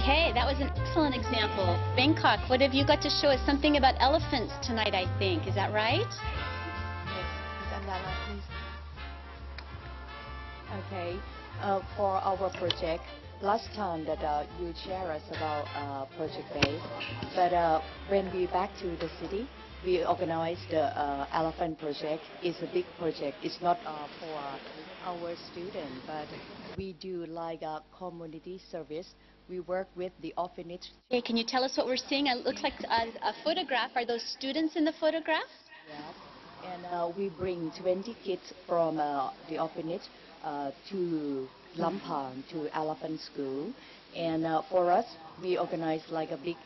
Okay, that was an excellent example. Bangkok, what have you got to show us? Something about elephants tonight, I think. Is that right? Okay, for our project, last time that you share us about project base, but when we back to the city, we organize the elephant project. It's a big project. It's not for our students, but we do like a community service. We work with the orphanage. Okay, can you tell us what we're seeing? It looks like a photograph. Are those students in the photograph? Yes. And we bring 20 kids from the orphanage to Lampang, to Elephant School. And for us, we organize like a big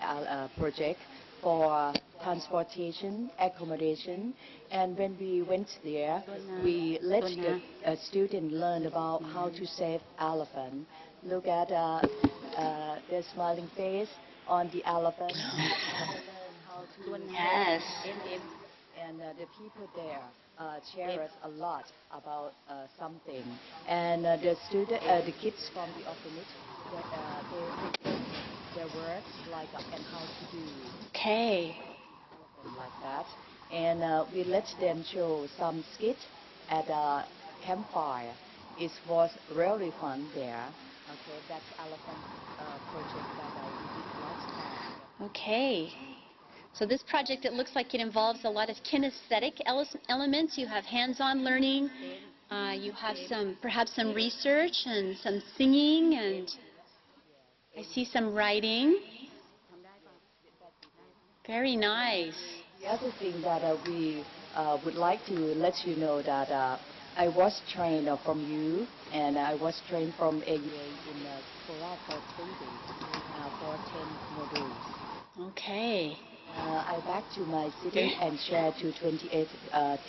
project for transportation, accommodation. And when we went there, we let the student learn about how to save elephant. Look at the smiling face on the elephant. Yes. And the people there share us a lot about something. And the kids from the orphanage, they their works like and how to do. Okay. Like that. And we let them show some skits at a campfire. It was really fun there. Okay, that's elephant project that we did last time. Okay. So this project, it looks like it involves a lot of kinesthetic elements. You have hands-on learning. You have perhaps some research and some singing, and I see some writing. Very nice. The other thing that we would like to let you know that I was trained from you, and I was trained from AUA in Korea for 3 days for 10 modules. Okay. I back to my city and share to 28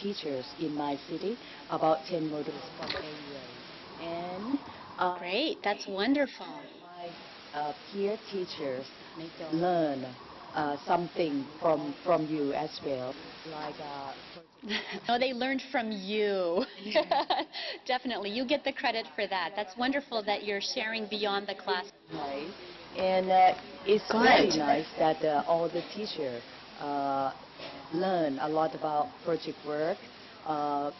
teachers in my city about 10 modules from AUA. And great, that's wonderful. My peer teachers learn something from you as well. Like no, they learned from you. Definitely, you get the credit for that. That's wonderful that you're sharing beyond the class. Right. And it's really nice that all the teachers learn a lot about project work,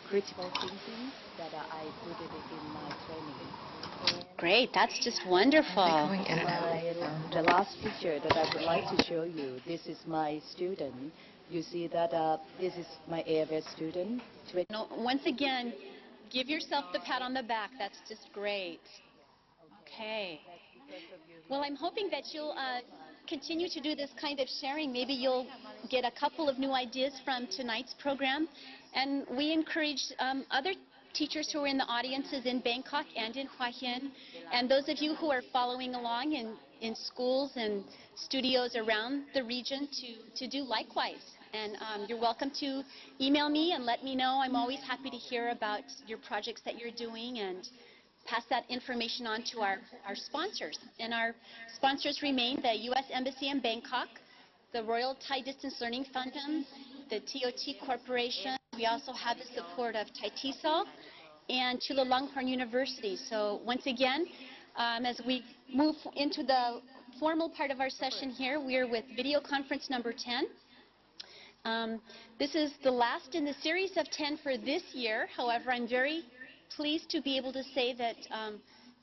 critical thinking, that I put it in my training. Great, that's just wonderful. The last picture that I would like to show you, this is my student. You see that this is my AFS student. No, once again, give yourself the pat on the back. That's just great. Okay. Well, I'm hoping that you'll continue to do this kind of sharing. Maybe you'll get a couple of new ideas from tonight's program. And we encourage other teachers who are in the audiences in Bangkok and in Hua Hin, and those of you who are following along in schools and studios around the region to do likewise. And you're welcome to email me and let me know. I'm always happy to hear about your projects that you're doing and pass that information on to our sponsors. And our sponsors remain the U.S. Embassy in Bangkok, the Royal Thai Distance Learning Fund, the TOT Corporation. We also have the support of Thai TESOL and Chulalongkorn University. So once again, as we move into the formal part of our session here, we're with video conference number 10. This is the last in the series of 10 for this year. However, I'm very pleased to be able to say that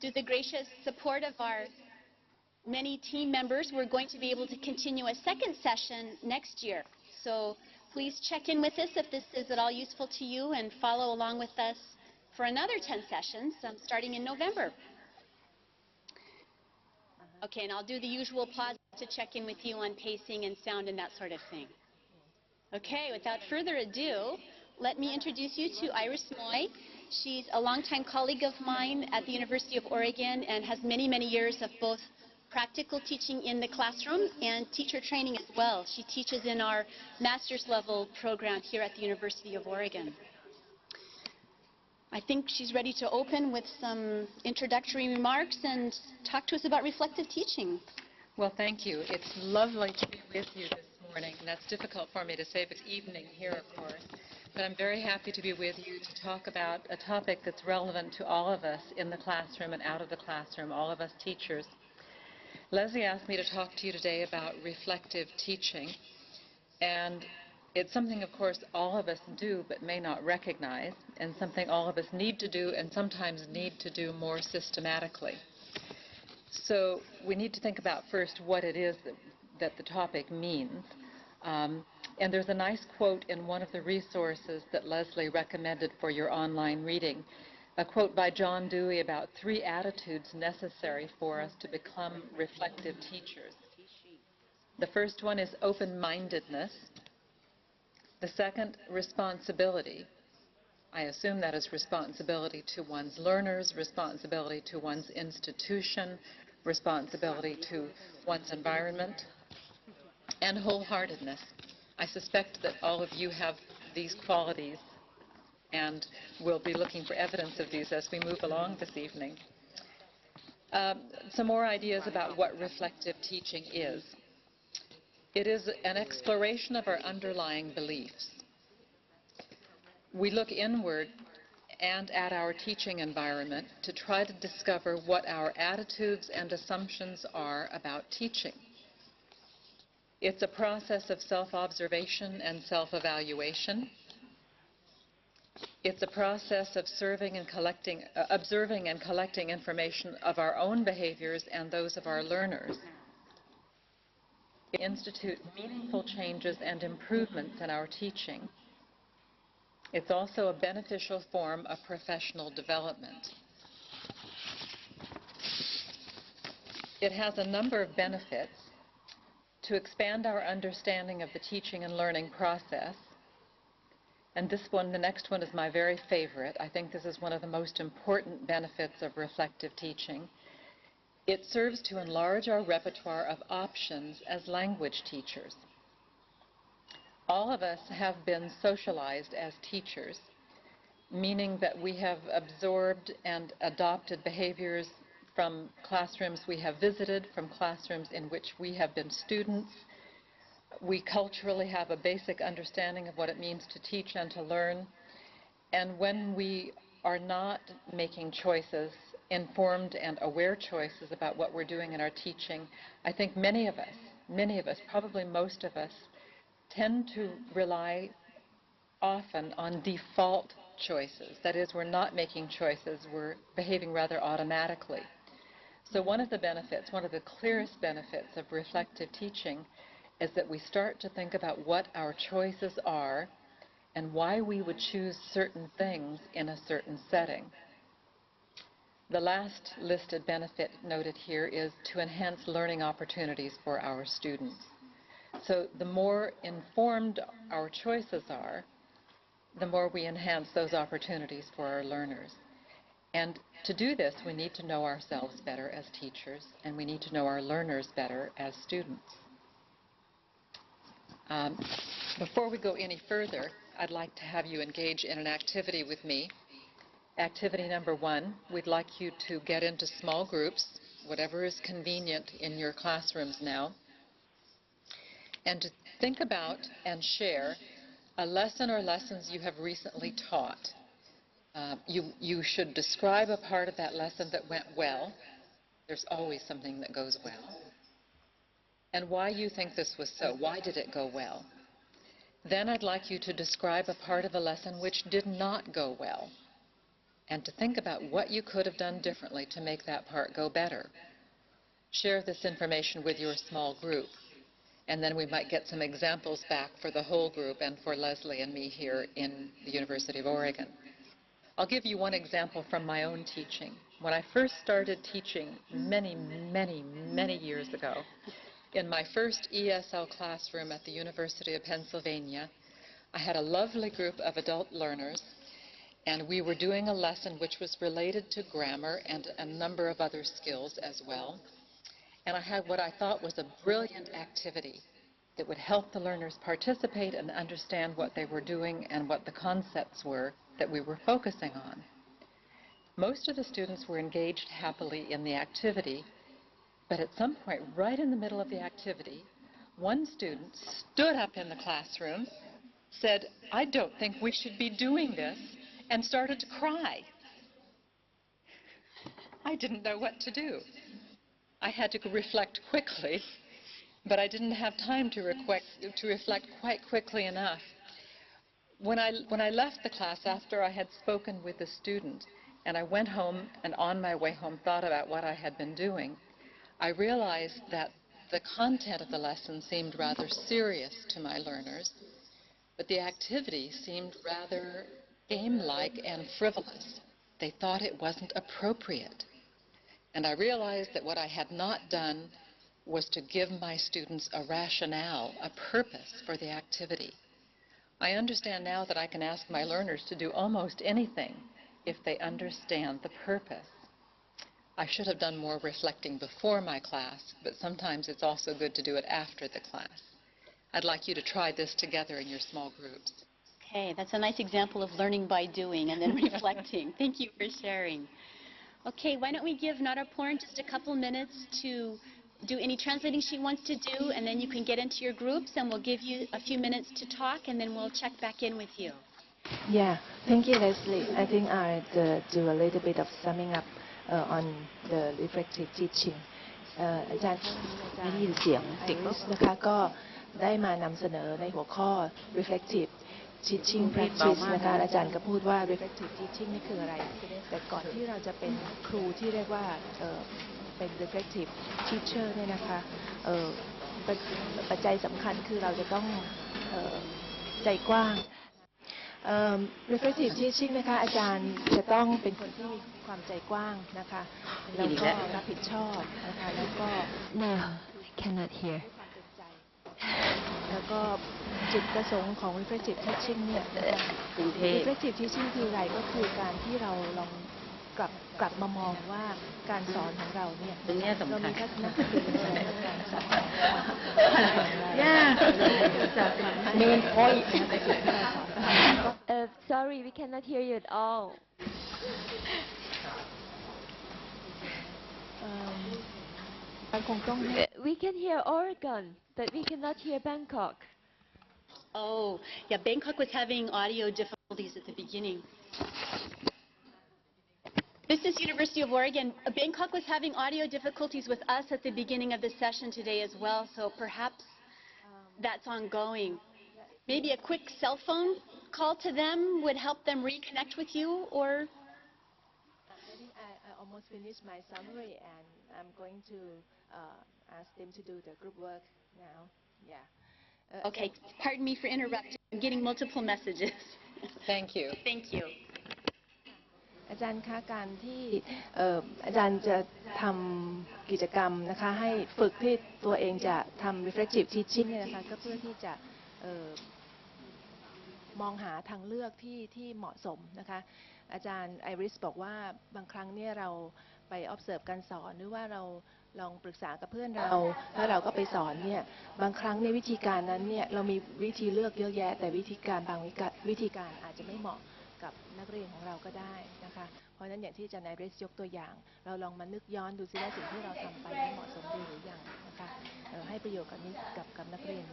through the gracious support of our many team members, we're going to be able to continue a second session next year. So please check in with us if this is at all useful to you and follow along with us for another 10 sessions starting in November. Okay, and I'll do the usual pause to check in with you on pacing and sound and that sort of thing. Okay, without further ado, let me introduce you to Iris Moy. She's a longtime colleague of mine at the University of Oregon and has many, many years of both practical teaching in the classroom and teacher training as well. She teaches in our master's level program here at the University of Oregon. I think she's ready to open with some introductory remarks and talk to us about reflective teaching. Well, thank you. It's lovely to be with you this morning. And that's difficult for me to say if it's evening here, of course. But I'm very happy to be with you to talk about a topic that's relevant to all of us in the classroom and out of the classroom, all of us teachers. Leslie asked me to talk to you today about reflective teaching, and it's something, of course, all of us do but may not recognize, and something all of us need to do and sometimes need to do more systematically. So we need to think about first what it is that the topic means. And there's a nice quote in one of the resources that Leslie recommended for your online reading, a quote by John Dewey about 3 attitudes necessary for us to become reflective teachers. The first one is open-mindedness. The second, responsibility. I assume that is responsibility to one's learners, responsibility to one's institution, responsibility to one's environment, and wholeheartedness. I suspect that all of you have these qualities, and we'll be looking for evidence of these as we move along this evening. Some more ideas about what reflective teaching is. It is an exploration of our underlying beliefs. We look inward and at our teaching environment to try to discover what our attitudes and assumptions are about teaching. It's a process of self-observation and self-evaluation. It's a process of observing and collecting information of our own behaviors and those of our learners. It institutes meaningful changes and improvements in our teaching. It's also a beneficial form of professional development. It has a number of benefits to expand our understanding of the teaching and learning process. And the next one is my very favorite. I think this is one of the most important benefits of reflective teaching. It serves to enlarge our repertoire of options as language teachers. All of us have been socialized as teachers, meaning that we have absorbed and adopted behaviors from classrooms we have visited, from classrooms in which we have been students. We culturally have a basic understanding of what it means to teach and to learn. And when we are not making choices, informed and aware choices about what we're doing in our teaching, I think many of us, probably most of us, tend to rely often on default choices. That is, we're not making choices, we're behaving rather automatically. So one of the clearest benefits of reflective teaching is that we start to think about what our choices are and why we would choose certain things in a certain setting. The last listed benefit noted here is to enhance learning opportunities for our students. So the more informed our choices are, the more we enhance those opportunities for our learners. And to do this, we need to know ourselves better as teachers, and we need to know our learners better as students. Before we go any further, I'd like to have you engage in an activity with me. Activity number 1, we'd like you to get into small groups, whatever is convenient in your classrooms now, and to think about and share a lesson or lessons you have recently taught. You should describe a part of that lesson that went well. There's always something that goes well. And why you think this was so. Why did it go well? Then I'd like you to describe a part of a lesson which did not go well, and to think about what you could have done differently to make that part go better. Share this information with your small group, and then we might get some examples back for the whole group and for Leslie and me here in the University of Oregon. I'll give you one example from my own teaching. When I first started teaching many, many, many years ago, in my first ESL classroom at the University of Pennsylvania, I had a lovely group of adult learners, and we were doing a lesson which was related to grammar and a number of other skills as well. And I had what I thought was a brilliant activity that would help the learners participate and understand what they were doing and what the concepts were that we were focusing on. Most of the students were engaged happily in the activity, but at some point, right in the middle of the activity, one student stood up in the classroom, said, "I don't think we should be doing this," and started to cry. I didn't know what to do. I had to reflect quickly, but I didn't have time to reflect quite quickly enough. When I left the class after I had spoken with the student, and I went home and on my way home thought about what I had been doing, I realized that the content of the lesson seemed rather serious to my learners, but the activity seemed rather game-like and frivolous. They thought it wasn't appropriate. And I realized that what I had not done was to give my students a rationale, a purpose for the activity. I understand now that I can ask my learners to do almost anything if they understand the purpose. I should have done more reflecting before my class, but sometimes it's also good to do it after the class. I'd like you to try this together in your small groups. Okay, that's a nice example of learning by doing and then reflecting. Thank you for sharing. Okay, why don't we give Naraporn just a couple minutes to do any translating she wants to do, and then you can get into your groups, and we'll give you a few minutes to talk, and then we'll check back in with you. Yeah, thank you, Leslie. I think I'd do a little bit of summing up on the reflective teaching. อาจารย์ไม่ได้ยินเสียงติดนะคะก็ได้มานำเสนอในหัวข้อ reflective teaching practice นะคะอาจารย์ก็พูดว่า reflective teaching นี่คืออะไรแต่ก่อนที่เราจะเป็นครูที่เรียกว่าเป็น reflective teacher เนี่ยนะคะปัจจัยสำคัญคือเราจะต้องใจกว้างreflective teaching นะคะอาจารย์จะต้องเป็นคนที่มีความใจกว้างนะคะแล้วก็รับผิดชอบนะคะแล้วก็ No, cannot hear. แล้วก็จุดประสงค์ของ reflective teaching เนี่ยนะคะ reflective teaching คืออะไรก็คือการที่เราลองกลับมามองว่าการสอนของเราเนี่ยเรามีทัศนคติในการสอน Main point. Sorry, we cannot hear you at all. We can hear Oregon, but we cannot hear Bangkok. Oh, yeah, Bangkok was having audio difficulties at the beginning. This is University of Oregon. Bangkok was having audio difficulties with us at the beginning of the session today as well, so perhaps that's ongoing. Maybe a quick cell phone call to them would help them reconnect with you, or? I think I almost finished my summary and I'm going to ask them to do the group work now. Yeah. Okay, pardon me for interrupting. I'm getting multiple messages. Thank you. Thank you. อาจารย์คะการที่อาจารย์จะทำกิจกรรมนะคะให้ฝึกที่ตัวเองจะทำ reflective teaching เนี่ยนะคะก็เพื่อที่จะมองหาทางเลือกที่เหมาะสมนะคะอาจารย์ไอริสบอกว่าบางครั้งเนี่ยเราไป observe การสอนหรือว่าเราลองปรึกษากับเพื่อนเราแล้วเราก็ไปสอนเนี่ยบางครั้งในวิธีการนั้นเนี่ยเรามีวิธีเลือกเยอะแยะแต่วิธีการบางวิธีการอาจจะไม่เหมาะกับนักเรียนของเราก็ได้นะคะเพราะฉะนั้นอย่างที่อาจารย์ไอริสยกตัวอย่างเราลองมานึกย้อนดูซิว่าสิ่งที่เราทำไปเหมาะสมดีหรือยังนะคะให้ประโยชน์กับนักเรียน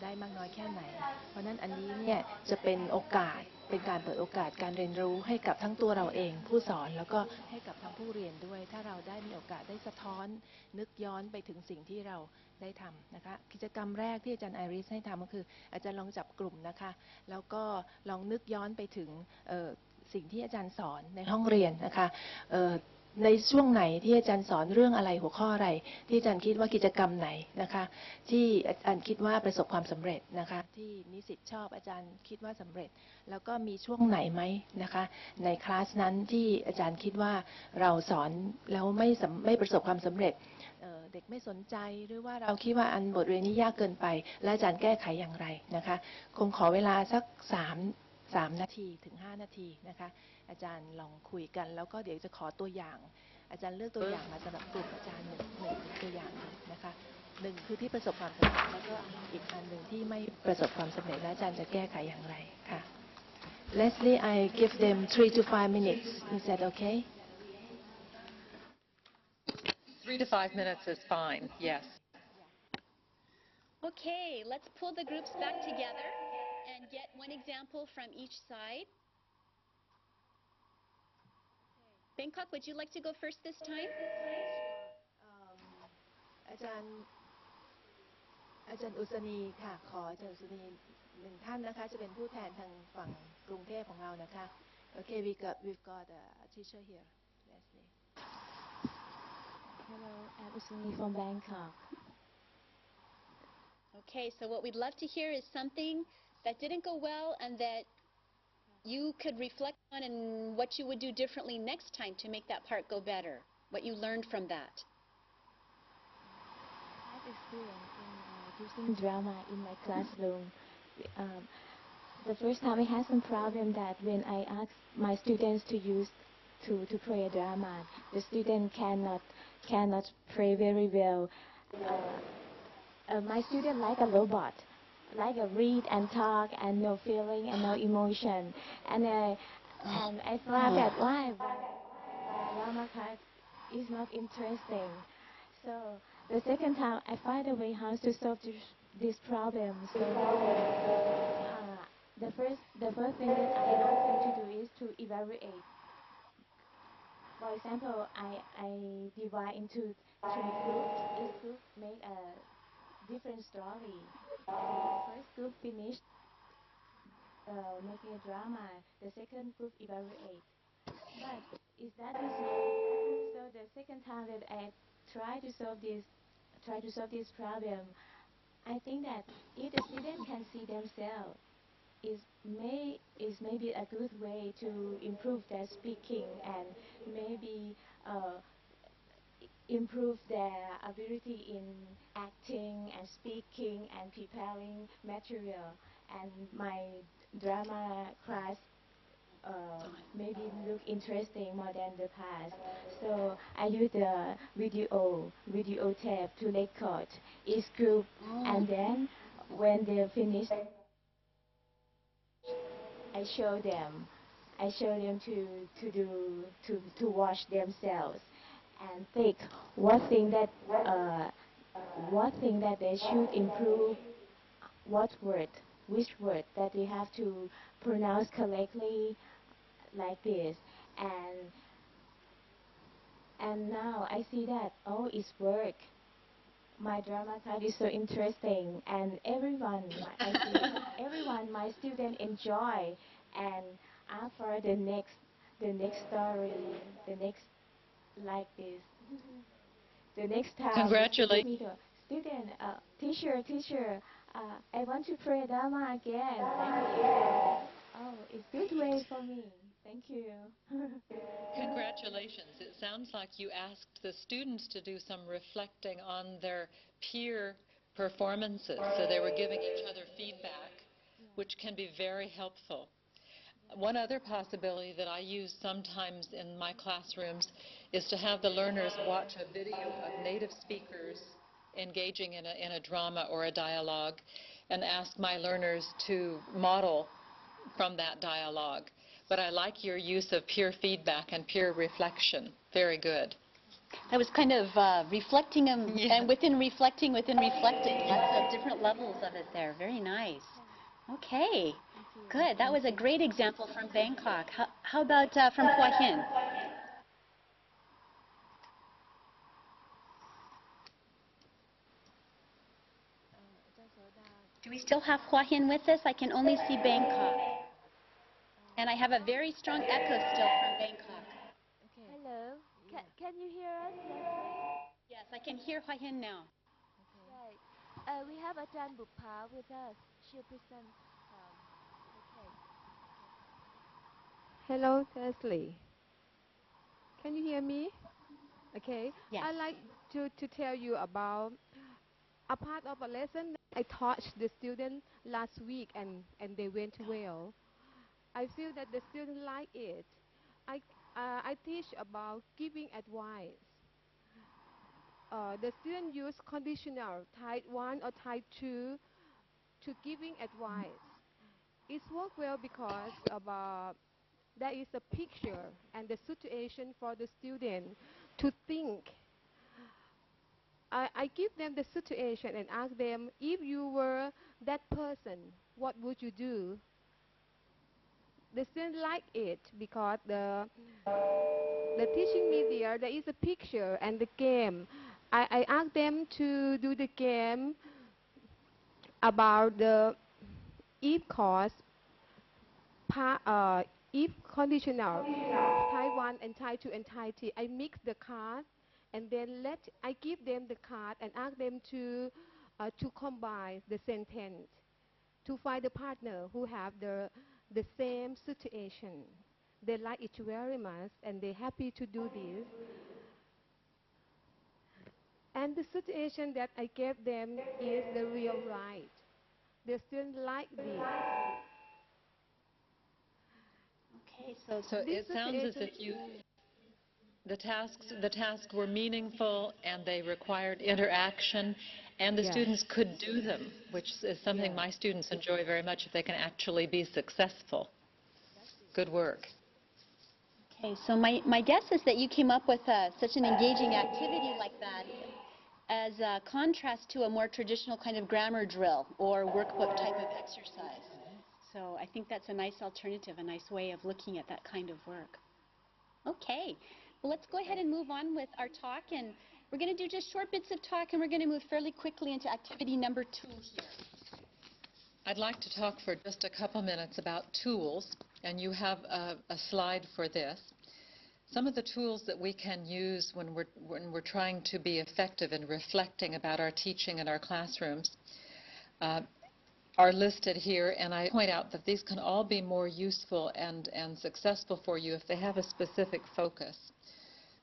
ได้มากน้อยแค่ไหนเพราะนั้นอันนี้เนี่ยจะเป็นโอกาสเป็นการเปิดโอกาสการเรียนรู้ให้กับทั้งตัวเราเองผู้สอนแล้วก็ให้กับทั้งผู้เรียนด้วยถ้าเราได้มีโอกาสได้สะท้อนนึกย้อนไปถึงสิ่งที่เราได้ทำนะคะกิจกรรมแรกที่อาจารย์ไอริสให้ทำก็คืออาจารย์ลองจับกลุ่มนะคะแล้วก็ลองนึกย้อนไปถึงสิ่งที่อาจารย์สอนในห้องเรียนนะคะในช่วงไหนที่อาจารย์สอนเรื่องอะไรหัวข้ออะไรที่อาจารย์คิดว่ากิจกรรมไหนนะคะที่อาจารย์คิดว่าประสบความสำเร็จนะคะที่นิสิตชอบอาจารย์คิดว่าสำเร็จแล้วก็มีช่วงไหนไหมนะคะในคลาสนั้นที่อาจารย์คิดว่าเราสอนแล้วไม่ประสบความสำเร็จเด็กไม่สนใจหรือว่าเราคิดว่าอันบทเรียนนี้ยากเกินไปและอาจารย์แก้ไขอย่างไรนะคะคงขอเวลาสัก3 นาทีถึง5 นาทีนะคะอาจารย์ลองคุยกันแล้วก็เดี๋ยวจะขอตัวอย่างอาจารย์เลือกตัวอย่างมาสำหรับกลุ่มอาจารย์หนึ่งตัวอย่างนะคะ1คือที่ประสบความสำเร็จแล้วก็อีกอันหนึ่งที่ไม่ประสบความสำเร็จและอาจารย์จะแก้ไขอย่างไรค่ะ Leslie I give them 3 to 5 minutes is that okay 3 to 5 minutes is fine, yes. Okay, let's pull the groups back together and get one example from each side. Bangkok, would you like to go first this time? อาจารย์อุษณีค่ะขออาจารย์อุษณีหนึ่งท่านนะคะจะเป็นผู้แทนทางฝั่งกรุงเทพของเรานะคะโอเค we've got a teacher here Leslie Hello, I'm Usuni from Bangkok. Okay, so what we'd love to hear is something that didn't go well and that you could reflect on and what you would do differently next time to make that part go better, what you learned from that. I have experience in using drama in my classroom. Um, the first time I had some problem that when I asked my students to use to play a drama, the student cannot play very well. My student like a robot, like a read and talk and no feeling and no emotion. And I thought that why drama class is not interesting. So the second time I find a way how to solve this problem. So the first thing that I ask them to do is to evaluate. For example, I divide into 3 groups. Each group make a different story. The first group finished making a drama. The second group evaluate. But is that easy? So the second time that I try to solve this problem, I think that if the student can see themselves, is maybe a good way to improve their speaking and maybe improve their ability in acting and speaking and preparing material. And my drama class maybe look interesting more than the past. So I use the video tape to record each group, and then when they're finished, I show them to watch themselves and think what thing that they should improve, which word that they have to pronounce correctly, like this, and now I see that it's work. My drama class is so interesting, and everyone, my student enjoy, and after the next story, the next like this, the next time the student Congratulations. meet a student, teacher, I want to play drama again. Oh, it's good way for me. Thank you. Congratulations. It sounds like you asked the students to do some reflecting on their peer performances. So they were giving each other feedback, which can be very helpful. One other possibility that I use sometimes in my classrooms is to have the learners watch a video of native speakers engaging in a drama or a dialogue and ask my learners to model from that dialogue. But I like your use of peer feedback and peer reflection. Very good. I was kind of reflecting Yeah. and within reflecting. Lots of different levels of it there. Very nice. Okay, good. That was a great example from Bangkok. How about from Hua Hin? Do we still have Hua Hin with us? I can only see Bangkok. And I have a very strong echo still from Bangkok. Okay Hello, yeah can you hear us, Leslie? Yes, I can hear Hua Hin now. okay Right. We have Ajahn Bupha with us. She'll present. Okay. Hello, Leslie. Can you hear me? Okay. Yes. I'd like to tell you about a part of a lesson that I taught the students last week and they went well. I feel that the students like it. I teach about giving advice. The student use conditional type 1 or type 2 to giving advice. It's worked well because there is a picture and the situation for the student to think. I give them the situation and ask them, if you were that person, what would you do? The students like it because the teaching media, there is a picture and the game. I asked them to do the game about the if clause, if conditional, type 1 and type 2 and type 3. I mix the card and then I give them the card and ask them to combine the sentence to find the partner who have the same situation. They like it very much and they're happy to do this. And the situation that I gave them is the real right. They still like this. Okay, So This it sounds as if the tasks were meaningful and they required interaction, and the Yes. students could do them, which is something Yes. my students enjoy very much if they can actually be successful. Good work. okay, so my guess is that you came up with such an engaging activity like that as a contrast to a more traditional kind of grammar drill or workbook type of exercise. So I think that's a nice alternative, a nice way of looking at that kind of work. Okay, well, let's go ahead and move on with our talk, and we're going to do just short bits of talk, and we're going to move fairly quickly into activity number 2 here. I'd like to talk for just a couple minutes about tools, and you have a slide for this. Some of the tools that we can use when we're trying to be effective in reflecting about our teaching in our classrooms are listed here, and I point out that these can all be more useful and successful for you if they have a specific focus.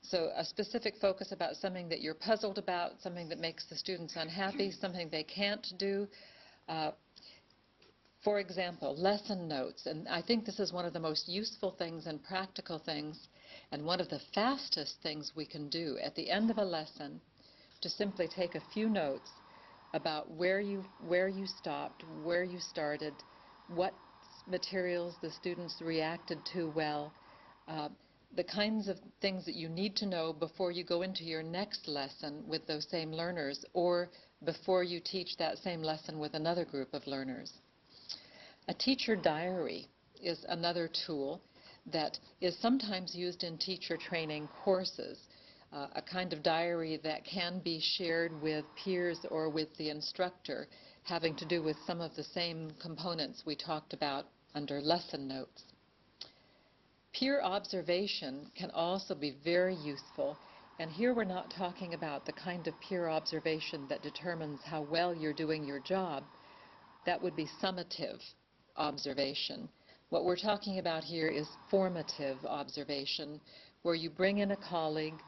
So a specific focus about something that you're puzzled about, something that makes the students unhappy, something they can't do. For example, lesson notes, and I think this is one of the most useful things and practical things, and one of the fastest things we can do at the end of a lesson, to simply take a few notes about where you stopped, where you started, what materials the students reacted to well, the kinds of things that you need to know before you go into your next lesson with those same learners, or before you teach that same lesson with another group of learners. A teacher diary is another tool that is sometimes used in teacher training courses, a kind of diary that can be shared with peers or with the instructor, having to do with some of the same components we talked about under lesson notes. Peer observation can also be very useful, and here we're not talking about the kind of peer observation that determines how well you're doing your job. That would be summative observation. What we're talking about here is formative observation, where you bring in a colleague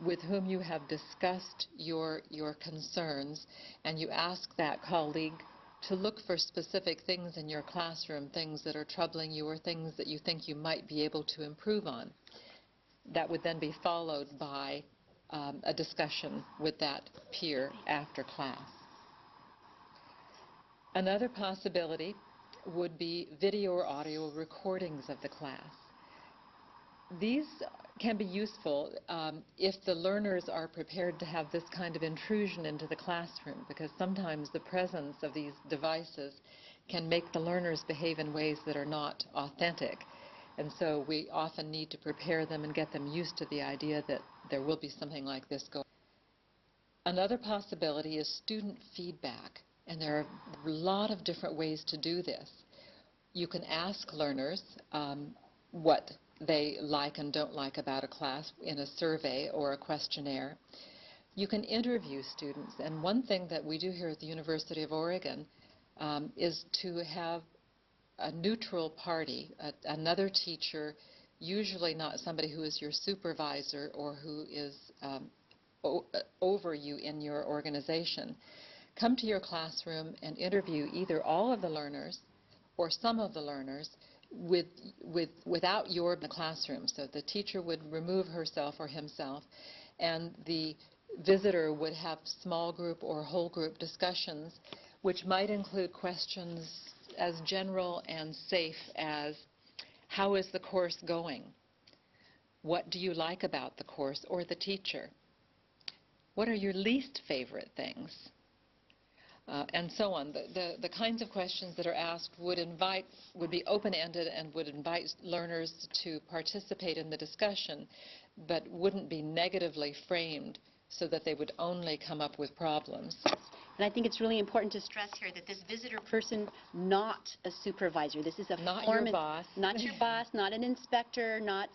with whom you have discussed your concerns, and you ask that colleague to look for specific things in your classroom, things that are troubling you or things that you think you might be able to improve on. That would then be followed by a discussion with that peer after class. Another possibility would be video or audio recordings of the class. These can be useful if the learners are prepared to have this kind of intrusion into the classroom, because sometimes the presence of these devices can make the learners behave in ways that are not authentic. And so we often need to prepare them and get them used to the idea that there will be something like this going on. Another possibility is student feedback, and there are a lot of different ways to do this. You can ask learners what they like and don't like about a class in a survey or a questionnaire. You can interview students, and one thing that we do here at the University of Oregon is to have a neutral party, another teacher, usually not somebody who is your supervisor or who is over you in your organization, come to your classroom and interview either all of the learners or some of the learners without you in the classroom. So the teacher would remove herself or himself, and the visitor would have small group or whole group discussions, which might include questions as general and safe as, how is the course going? What do you like about the course or the teacher? What are your least favorite things? And so on. The kinds of questions that are asked would be open-ended and would invite learners to participate in the discussion, but wouldn't be negatively framed so that they would only come up with problems. And I think it's really important to stress here that this visitor person, not a supervisor. This is a Not your boss. Not your boss, not an inspector, not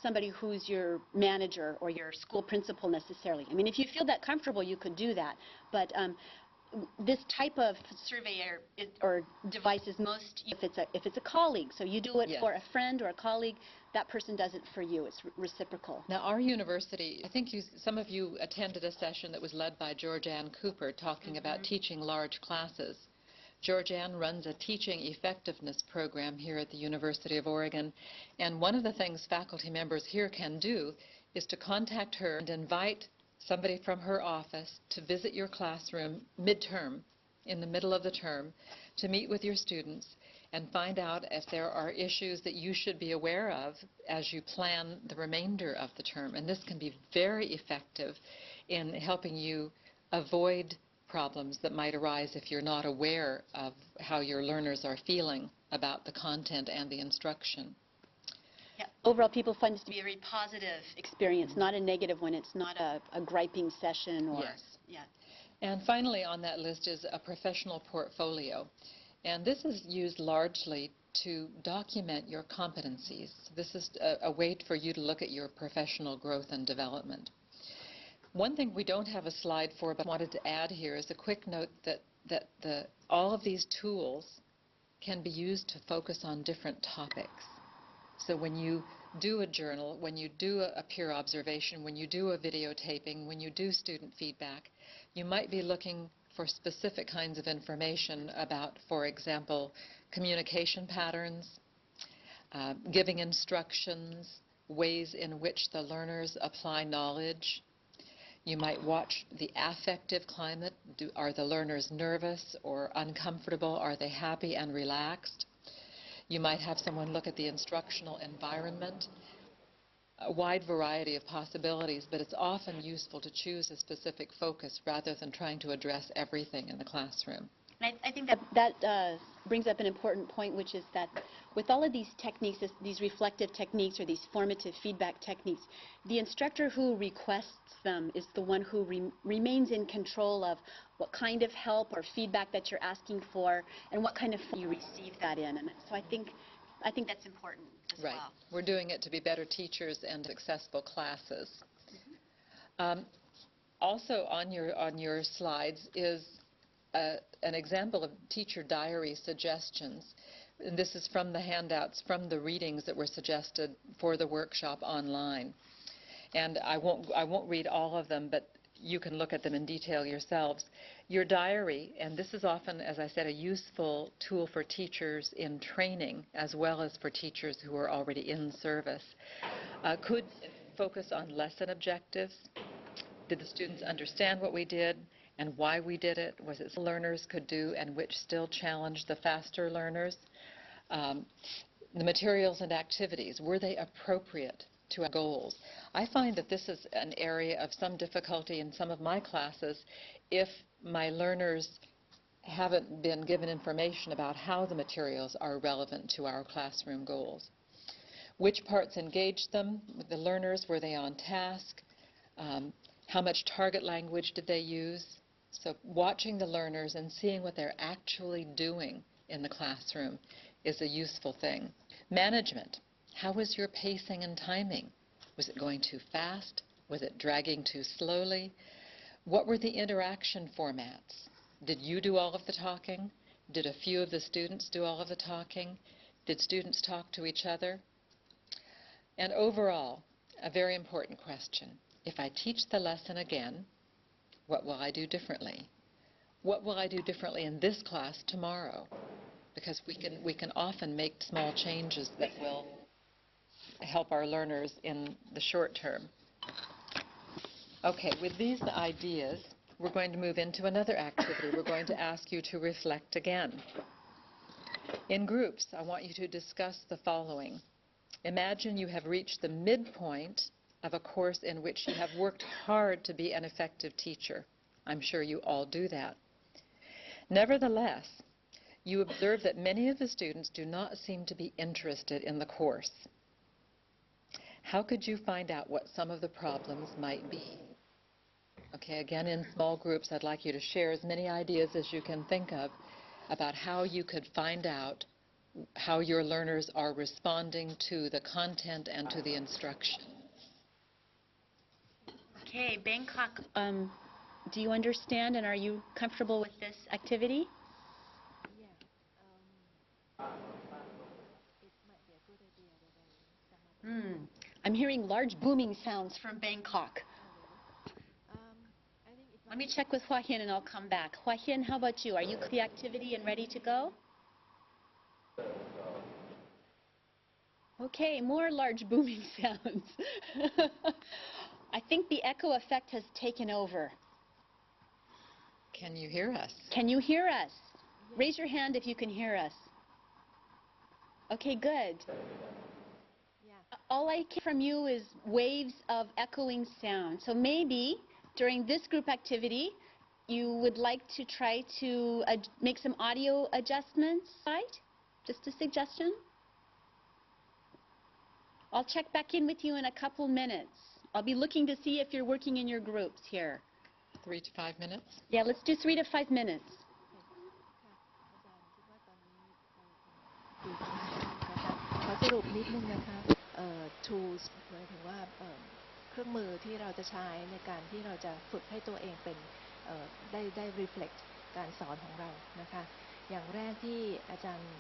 somebody who's your manager or your school principal necessarily. I mean, if you feel that comfortable, you could do that. But this type of survey or device is most if it's a colleague. So you do it Yes. for a friend or a colleague, that person does it for you. It's reciprocal. Now, our university, I think some of you attended a session that was led by Georgianne Cooper talking about teaching large classes. Georgianne runs a teaching effectiveness program here at the University of Oregon, and one of the things faculty members here can do is to contact her and invite somebody from her office to visit your classroom midterm, in the middle of the term, to meet with your students and find out if there are issues that you should be aware of as you plan the remainder of the term. And this can be very effective in helping you avoid problems that might arise if you're not aware of how your learners are feeling about the content and the instruction. Yeah. Overall, people find this to be a very positive experience, not a negative one. It's not a griping session or... Yes. Yeah. And finally on that list is a professional portfolio. And this is used largely to document your competencies. This is a way for you to look at your professional growth and development. One thing we don't have a slide for, but I wanted to add here is a quick note that all of these tools can be used to focus on different topics. So when you do a journal, when you do a peer observation, when you do a videotaping, when you do student feedback, you might be looking for specific kinds of information about, for example, communication patterns, giving instructions, ways in which the learners apply knowledge. You might watch the affective climate. Are the learners nervous or uncomfortable? Are they happy and relaxed? You might have someone look at the instructional environment. A wide variety of possibilities, but it's often useful to choose a specific focus rather than trying to address everything in the classroom. And I think that brings up an important point, which is that with all of these techniques, these reflective techniques or these formative feedback techniques, the instructor who requests them is the one who remains in control of what kind of help or feedback that you're asking for and what kind of you receive that in. And so I think that's important as Right. well. We're doing it to be better teachers and successful classes. Also on your slides is an example of teacher diary suggestions. And this is from the handouts, from the readings that were suggested for the workshop online. And I won't read all of them, but you can look at them in detail yourselves. Your diary, and this is often, as I said, a useful tool for teachers in training as well as for teachers who are already in service, could focus on lesson objectives. Did the students understand what we did and why we did it? Was it learners could do and which still challenged the faster learners? The materials and activities, were they appropriate to our goals? I find that this is an area of some difficulty in some of my classes if my learners haven't been given information about how the materials are relevant to our classroom goals. Which parts engaged them, the learners, were they on task? How much target language did they use? So watching the learners and seeing what they're actually doing in the classroom is a useful thing. Management. How was your pacing and timing? Was it going too fast? Was it dragging too slowly? What were the interaction formats? Did you do all of the talking? Did a few of the students do all of the talking? Did students talk to each other? And overall, a very important question. If I teach the lesson again, what will I do differently? What will I do differently in this class tomorrow? Because we can often make small changes that will help our learners in the short term. Okay, with these ideas, we're going to move into another activity. We're going to ask you to reflect again. In groups, I want you to discuss the following. Imagine you have reached the midpoint of a course in which you have worked hard to be an effective teacher. I'm sure you all do that. Nevertheless, you observe that many of the students do not seem to be interested in the course. How could you find out what some of the problems might be? Okay, again, in small groups, I'd like you to share as many ideas as you can think of about how you could find out how your learners are responding to the content and to the instruction. Okay, Bangkok, do you understand and are you comfortable with this activity? I'm hearing large booming sounds from Bangkok. Let me check with Hua Hin and I'll come back. Hua Hin, how about you? Are you the activity and ready to go? Okay, more large booming sounds. I think the echo effect has taken over. Can you hear us? Can you hear us? Raise your hand if you can hear us. Okay, good. All I get from you is waves of echoing sound. So maybe during this group activity, you would like to try to make some audio adjustments, right? Just a suggestion. I'll check back in with you in a couple minutes. I'll be looking to see if you're working in your groups here. 3 to 5 minutes? Yeah, let's do 3 to 5 minutes. ขอสรุปนิดนึงนะคะtools หมายถึงว่าเครื่องมือที่เราจะใช้ในการที่เราจะฝึกให้ตัวเองเป็นได้ reflect การสอนของเรานะคะอย่างแรกที่อาจารย์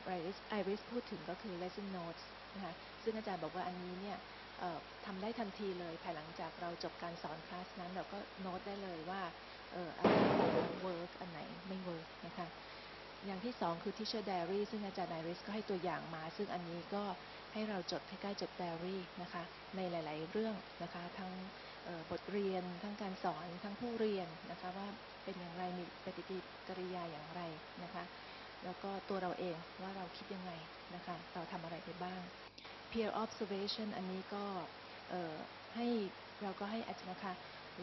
ไอริสพูดถึงก็คือ lesson notes นะคะซึ่งอาจารย์บอกว่าอันนี้เนี่ยทำได้ทันทีเลยภายหลังจากเราจบการสอนคลาสนั้นเราก็โน้ตได้เลยว่าอะไรเวิร์กอันไหนไม่เวิร์กนะคะอย่างที่สองคือ teacher diary ซึ่งอาจารย์ไอริสก็ให้ตัวอย่างมาซึ่งอันนี้ก็ให้เราจดคล้ายๆจด diary นะคะในหลายๆเรื่องนะคะทั้งบทเรียนทั้งการสอนทั้งผู้เรียนนะคะว่าเป็นอย่างไรมีปฏิกิริยาอย่างไรนะคะแล้วก็ตัวเราเองว่าเราคิดยังไงนะคะเราทำอะไรไปบ้าง peer observation อันนี้ก็ให้เราก็ให้อาจารย์นะคะ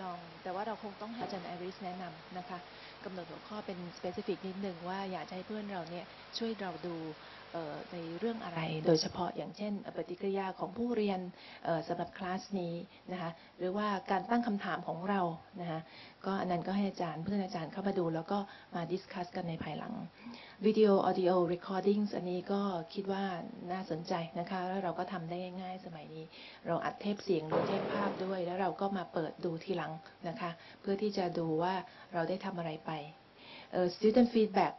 ลองแต่ว่าเราคงต้องให้อาจารย์ไอริสแนะนำนะคะกำหนดหัวข้อเป็น specific นิดหนึ่งว่าอยากให้เพื่อนเราเนี่ยช่วยเราดูในเรื่องอะไรโดยเฉพาะอย่างเช่นปฏิกิริยาของผู้เรียนสำหรับคลาสนี้นะคะหรือว่าการตั้งคำถามของเรานะคะก็อันนั้นก็ให้อาจารย์เพื่อนอาจารย์เข้ามาดูแล้วก็มาดิสคัสกันในภายหลัง Video Audio Recordings อันนี้ก็คิดว่าน่าสนใจนะคะแล้วเราก็ทำได้ง่ายๆสมัยนี้เราอัดเทปเสียงหรือเทปภาพด้วยแล้วเราก็มาเปิดดูทีหลังนะคะเพื่อที่จะดูว่าเราได้ทำอะไรไปStudent Feedback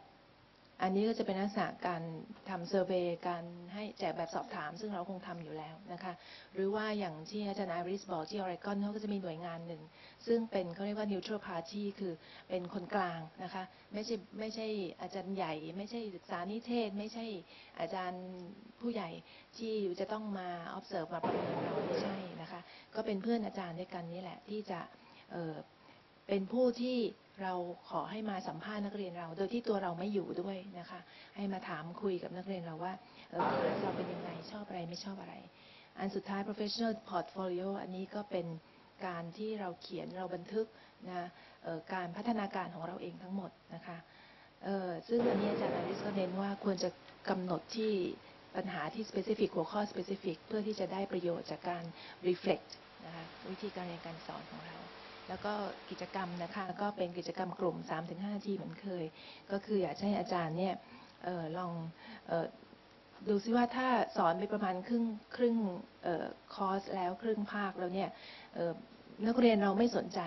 อันนี้ก็จะเป็นลักษณะการทำเซอร์เวย์การให้แจกแบบสอบถามซึ่งเราคงทำอยู่แล้วนะคะหรือว่าอย่างที่อาจารย์ไอริสบอกที่ออริกอนเขาก็จะมีหน่วยงานหนึ่งซึ่งเป็นเขาเรียกว่า neutral party คือเป็นคนกลางนะคะไม่ใช่อาจารย์ใหญ่ไม่ใช่ศึกษานิเทศไม่ใช่อาจารย์ผู้ใหญ่ที่จะต้องมา observe มาประเมินเราไม่ใช่นะคะก็เป็นเพื่อนอาจารย์ด้วยกันนี่แหละที่จะเป็นผู้ที่เราขอให้มาสัมภาษณ์นักเรียนเราโดยที่ตัวเราไม่อยู่ด้วยนะคะให้มาถามคุยกับนักเรียนเราว่าเราเป็นยังไงชอบอะไรไม่ชอบอะไรอันสุดท้าย professional portfolio อันนี้ก็เป็นการที่เราเขียนเราบันทึกนะการพัฒนาการของเราเองทั้งหมดนะคะซึ่งอันนี้อาจารย์อาริสก็เน้นว่าควรจะกำหนดที่ปัญหาที่ specific หัวข้อ specific เพื่อที่จะได้ประโยชน์จากการ reflect นะคะวิธีการเรียนการสอนของเราแล้วก็กิจกรรมนะคะก็เป็นกิจกรรมกลุ่ม 3-5 นาทีเหมือนเคยก็คืออยากให้อาจารย์เนี่ยลองดูซิว่าถ้าสอนไปประมาณครึ่งคอร์สแล้วครึ่งภาคแล้วเนี่ยนักเรียนเราไม่สนใจ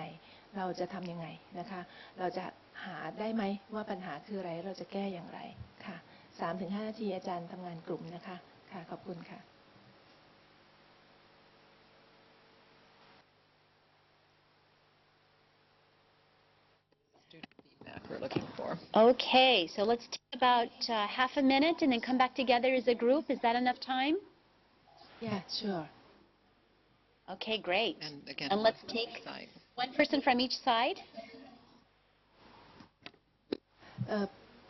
เราจะทำยังไงนะคะเราจะหาได้ไหมว่าปัญหาคืออะไรเราจะแก้อย่างไรค่ะ 3-5 นาทีอาจารย์ทำงานกลุ่มนะคะค่ะขอบคุณค่ะWe're looking for. Okay, so let's take about half a minute and then come back together as a group. Is that enough time? Yeah, sure. Okay, great. And again, and let's take one person from each side.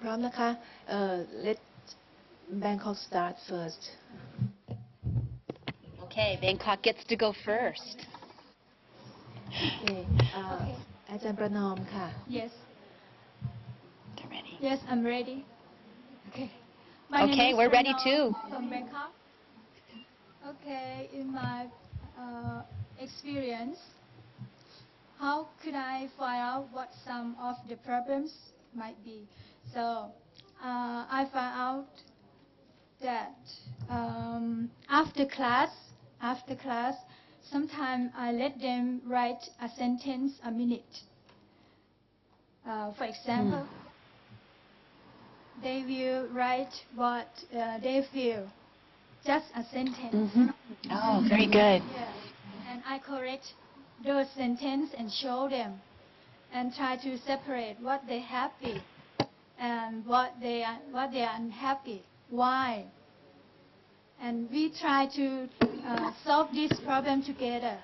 พร้อมนะคะ Let Bangkok start first. Okay, Bangkok gets to go first. Okay. อาจารย์ประนอมค่ะ Yes. They're ready. Yes, I'm ready. Okay. Okay, we're ready too. From Bangkok. Okay, in my experience, how could I find out what some of the problems might be? So I found out that after class, sometimes I let them write a sentence a minute. For example, they will write what they feel, just a sentence. Oh, very good. Yeah. And I correct those sentences and show them, and try to separate what they're happy and what they are unhappy. Why? And we try to solve this problem together.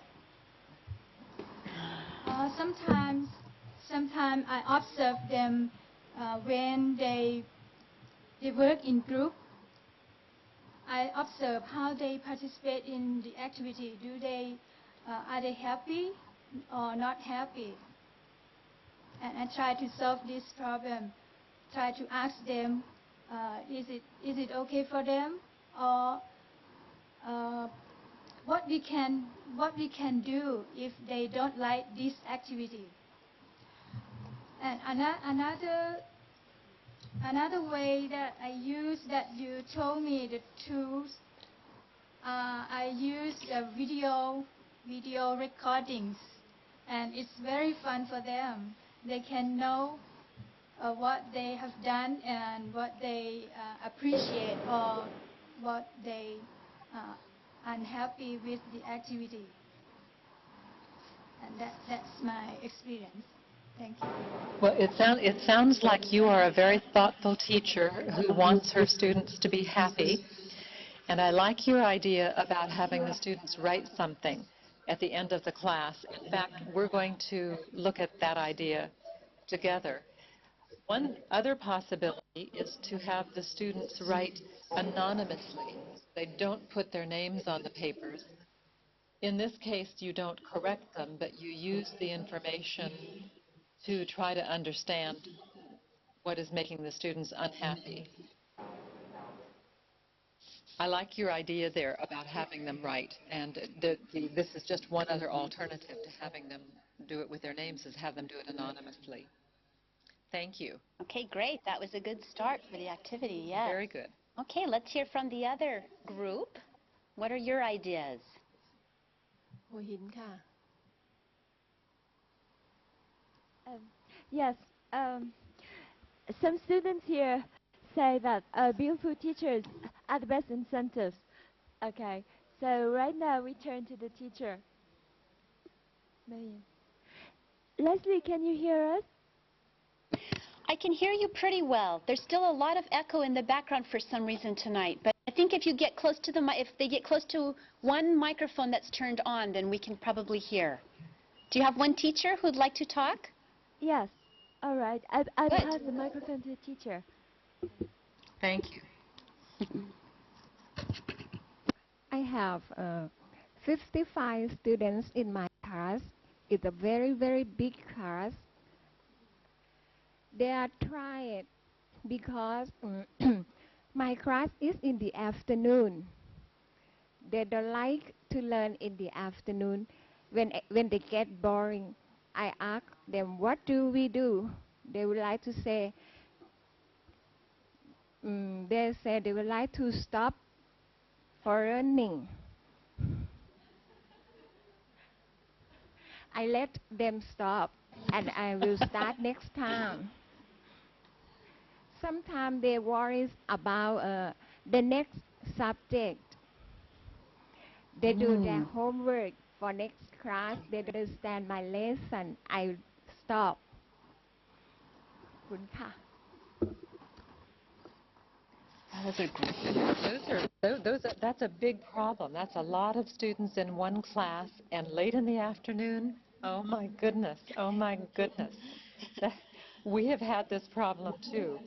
Sometimes I observe them when they work in group. I observe how they participate in the activity. Are they happy or not happy? And I try to solve this problem. Try to ask them, is it okay for them, or what we can do if they don't like this activity. And another way that I use, that you told me the tools, I use video recordings, and it's very fun for them. They can know what they have done and what they appreciate, or what they unhappy with the activity. And that's my experience. Thank you. Well, it sounds like you are a very thoughtful teacher who wants her students to be happy. And I like your idea about having the students write something at the end of the class. In fact, we're going to look at that idea together. One other possibility is to have the students write anonymously. They don't put their names on the papers. In this case, you don't correct them, but you use the information to try to understand what is making the students unhappy. I like your idea there about having them write, and this is just one other alternative to having them do it with their names, is have them do it anonymously. Thank you. Okay, great. That was a good start for the activity, yes. Very good. Okay, let's hear from the other group. What are your ideas? หัวหินค่ะ Yes, some students here say that beautiful teachers are the best incentives. Okay, so right now we turn to the teacher. Leslie, can you hear us? I can hear you pretty well. There's still a lot of echo in the background for some reason tonight, but I think if you get close to if they get close to one microphone that's turned on, then we can probably hear. Do you have one teacher who'd like to talk? Yes. All right. I pass the microphone to the teacher. Thank you. I have 55 students in my class. It's a very, very big class. They are trying because my class is in the afternoon. They don't like to learn in the afternoon. When they get boring, I ask them, what do we do? They would like to say, they would like to stop for learning. I let them stop, and I will start next time. Sometimes they worry about the next subject. They do their homework for next class. They don't understand my lesson. I stop. คุณค่ะ That's a big problem. That's a lot of students in one class, and late in the afternoon. Oh my goodness. Oh my goodness. We have had this problem too.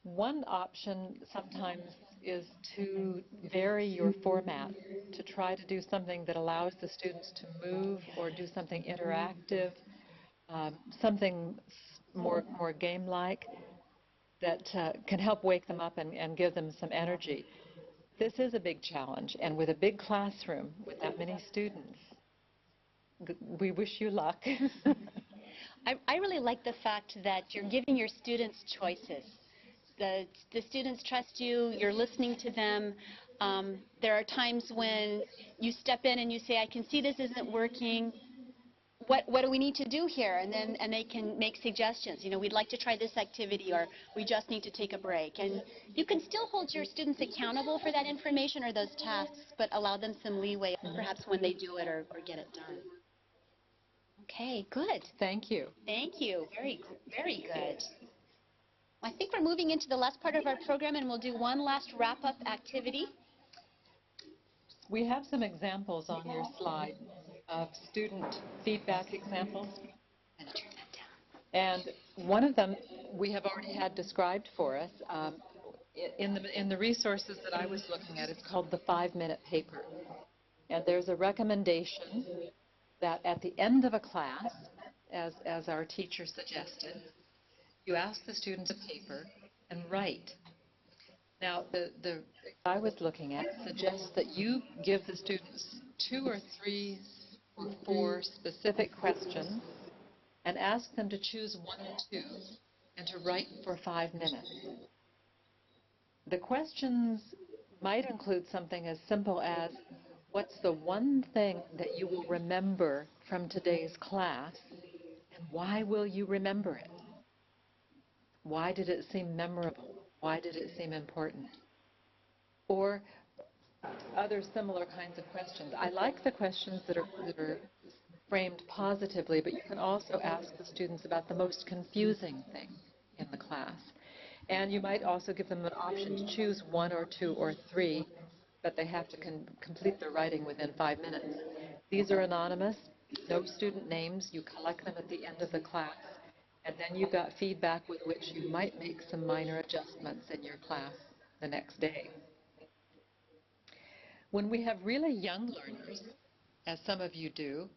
One option sometimes is to vary your format, to try to do something that allows the students to move or do something interactive, something more game-like that can help wake them up and give them some energy. This is a big challenge, and with a big classroom with that many students, We wish you luck. I really like the fact that you're giving your students choices. The students trust you, you're listening to them. There are times when you step in and you say, I can see this isn't working. What do we need to do here? And they can make suggestions. You know, we'd like to try this activity, or we just need to take a break. And you can still hold your students accountable for that information or those tasks, but allow them some leeway, perhaps when they do it or get it done. Okay, good. Thank you. Thank you. Very, very good. I think we're moving into the last part of our program, and we'll do one last wrap-up activity. We have some examples on your slide of student feedback examples. I'm going to turn that down. And one of them we have already had described for us. In the resources that I was looking at, it's called the 5-minute paper. And there's a recommendation that at the end of a class, as our teacher suggested, you ask the students a paper and write. Now, the I was looking at suggests that you give the students 2 or 3 or 4 specific questions and ask them to choose 1 or 2 and to write for 5 minutes. The questions might include something as simple as, what's the one thing that you will remember from today's class, and why will you remember it? Why did it seem memorable? Why did it seem important? Or other similar kinds of questions. I like the questions that are framed positively, but you can also ask the students about the most confusing thing in the class. And you might also give them an option to choose 1 or 2 or 3, but they have to complete their writing within 5 minutes. These are anonymous, no student names. You collect them at the end of the class, and then you got feedback with which you might make some minor adjustments in your class the next day. When we have really young learners, as some of you do,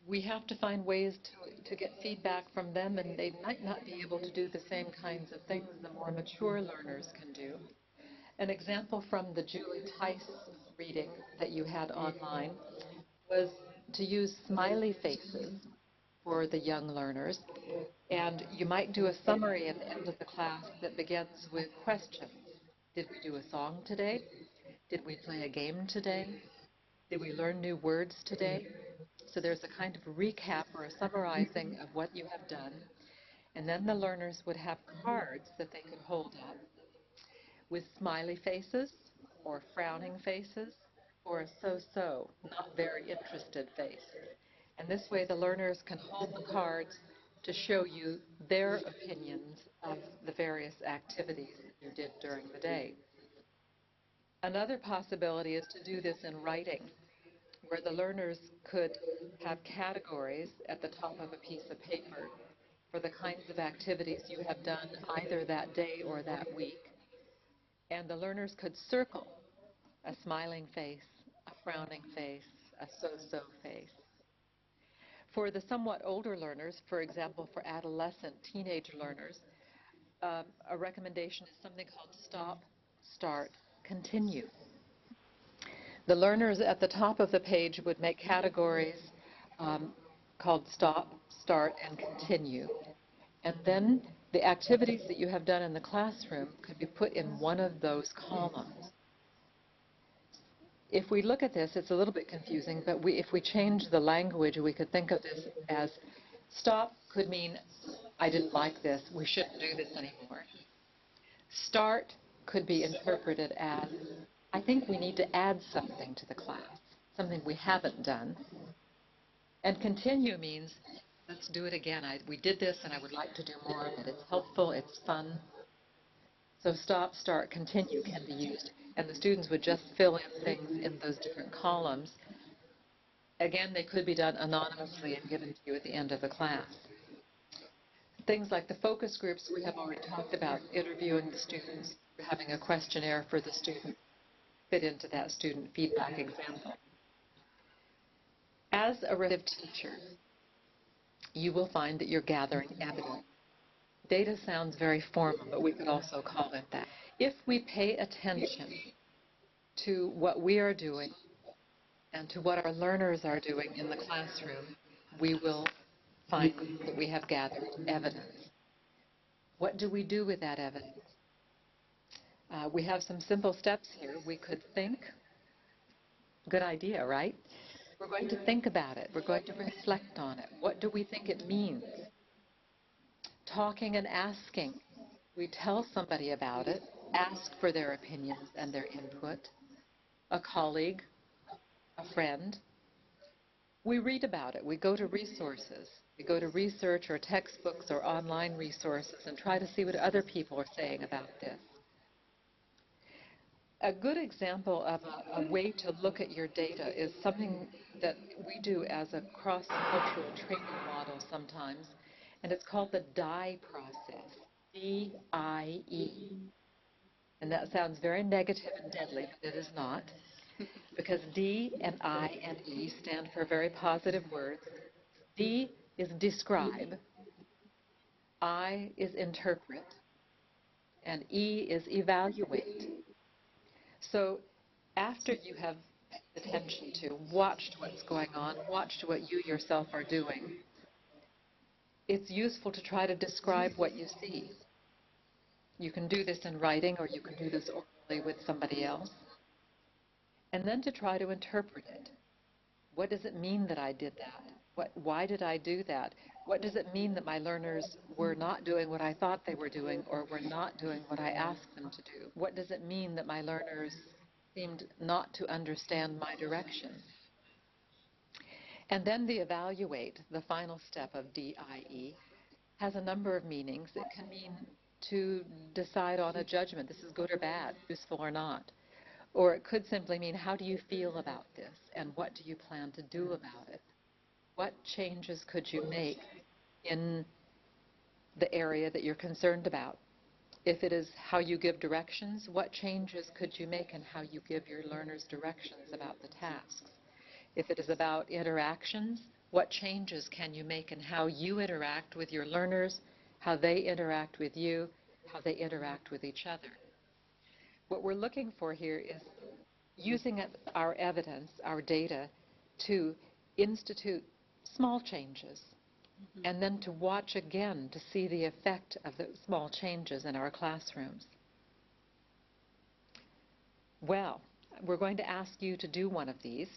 we have to find ways to get feedback from them, and they might not be able to do the same kinds of things the more mature learners can do. An example from the Julie Tice reading that you had online was to use smiley faces for the young learners, and you might do a summary at the end of the class that begins with questions. Did we do a song today? Did we play a game today? Did we learn new words today? So there's a kind of recap or a summarizing of what you have done. And then the learners would have cards that they could hold up with smiley faces or frowning faces or a so-so, not very interested face. And this way the learners can hold the cards to show you their opinions of the various activities that you did during the day. Another possibility is to do this in writing, where the learners could have categories at the top of a piece of paper for the kinds of activities you have done either that day or that week. And the learners could circle a smiling face, a frowning face, a so-so face. For the somewhat older learners, for example, for adolescent, teenage learners, a recommendation is something called stop, start, continue. The learners at the top of the page would make categories called stop, start, and continue. And then the activities that you have done in the classroom could be put in one of those columns. If we look at this, it's a little bit confusing, but if we change the language, we could think of this as stop could mean, I didn't like this, we shouldn't do this anymore. Start could be interpreted as, I think we need to add something to the class, something we haven't done. And continue means, let's do it again. We did this and I would like to do more of it. It's helpful, it's fun. So stop, start, continue can be used. And the students would just fill in things in those different columns. Again, they could be done anonymously and given to you at the end of the class. Things like the focus groups we have already talked about, interviewing the students, having a questionnaire for the student, fit into that student feedback example. As a relative teacher, you will find that you're gathering evidence. Data sounds very formal, but we could also call it that. If we pay attention to what we are doing and to what our learners are doing in the classroom, we will find that we have gathered evidence. What do we do with that evidence? We have some simple steps here. We could think. Good idea, right? We're going to think about it. We're going to reflect on it. What do we think it means? Talking and asking. We tell somebody about it, ask for their opinions and their input. A colleague, a friend. We read about it. We go to resources. We go to research or textbooks or online resources and try to see what other people are saying about this. A good example of a way to look at your data is something that we do as a cross-cultural training model sometimes, and it's called the DIE process, D-I-E. And that sounds very negative and deadly, but it is not, because D and I and E stand for very positive words. D is describe, I is interpret, and E is evaluate. So after you have paid attention to, watched what's going on, watched what you yourself are doing, it's useful to try to describe what you see. You can do this in writing or you can do this orally with somebody else. And then to try to interpret it. What does it mean that I did that? Why did I do that? What does it mean that my learners were not doing what I thought they were doing or were not doing what I asked them to do? What does it mean that my learners seemed not to understand my direction? And then the evaluate, the final step of DIE, has a number of meanings. It can mean to decide on a judgment. This is good or bad, useful or not. Or it could simply mean, how do you feel about this? And what do you plan to do about it? What changes could you make in the area that you're concerned about? If it is how you give directions, what changes could you make in how you give your learners directions about the tasks? If it is about interactions, what changes can you make in how you interact with your learners, how they interact with you, how they interact with each other? What we're looking for here is using our evidence, our data, to institute small changes, and then to watch again to see the effect of those small changes in our classrooms. Well, we're going to ask you to do one of these,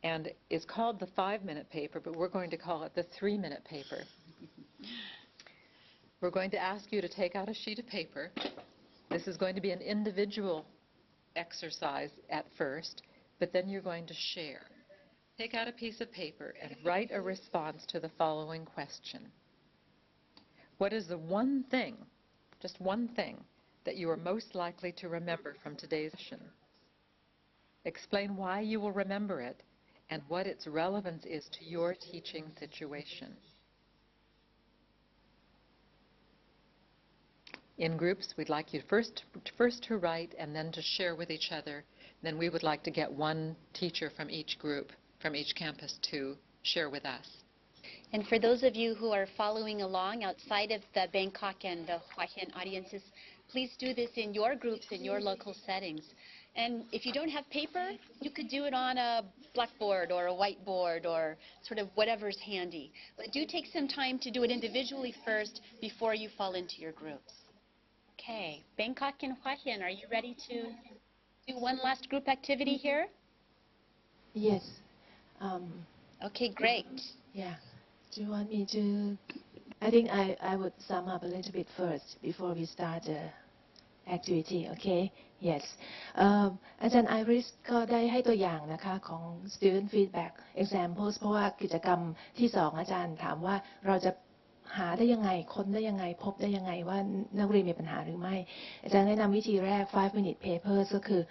and it's called the 5-minute paper, but we're going to call it the 3-minute paper. We're going to ask you to take out a sheet of paper. This is going to be an individual exercise at first, but then you're going to share. Take out a piece of paper and write a response to the following question. What is the one thing, just one thing, that you are most likely to remember from today's session? Explain why you will remember it and what its relevance is to your teaching situation. In groups, we'd like you first to write and then to share with each other. Then we would like to get one teacher from each group, from each campus, to share with us. And for those of you who are following along outside of the Bangkok and the Hua Hin audiences, please do this in your groups, in your local settings. And if you don't have paper, you could do it on a blackboard or a whiteboard or sort of whatever's handy. But do take some time to do it individually first before you fall into your groups. Okay, Bangkok and Hua Hin, are you ready to do one last group activity here? Yes. Okay, great. Yeah. Do you want me to? I think I would sum up a little bit first before we start the activity. Okay. Yes. อาจารย์ไอริสก็ได้ให้ตัวอย่างนะคะของ student feedback examples เพราะว่ากิจกรรมที่2อาจารย์ถามว่าเราจะหาได้ยังไงค้นได้ยังไงพบได้ยังไงว่านักเรียนมีปัญหาหรือไม่อาจารย์แนะนำวิธีแรก 5-minute papers ก็คือ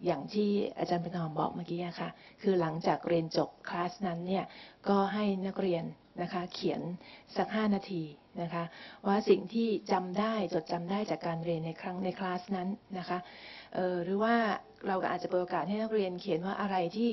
อย่างที่อาจารย์ประนอมบอกเมื่อกี้ค่ะคือหลังจากเรียนจบคลาสนั้นเนี่ยก็ให้นักเรียนนะคะเขียนสัก5 นาทีนะคะว่าสิ่งที่จำได้จดจำได้จากการเรียนในคลาสนั้นนะคะหรือว่าเราก็อาจจะเปิดโอกาสให้นักเรียนเขียนว่าอะไรที่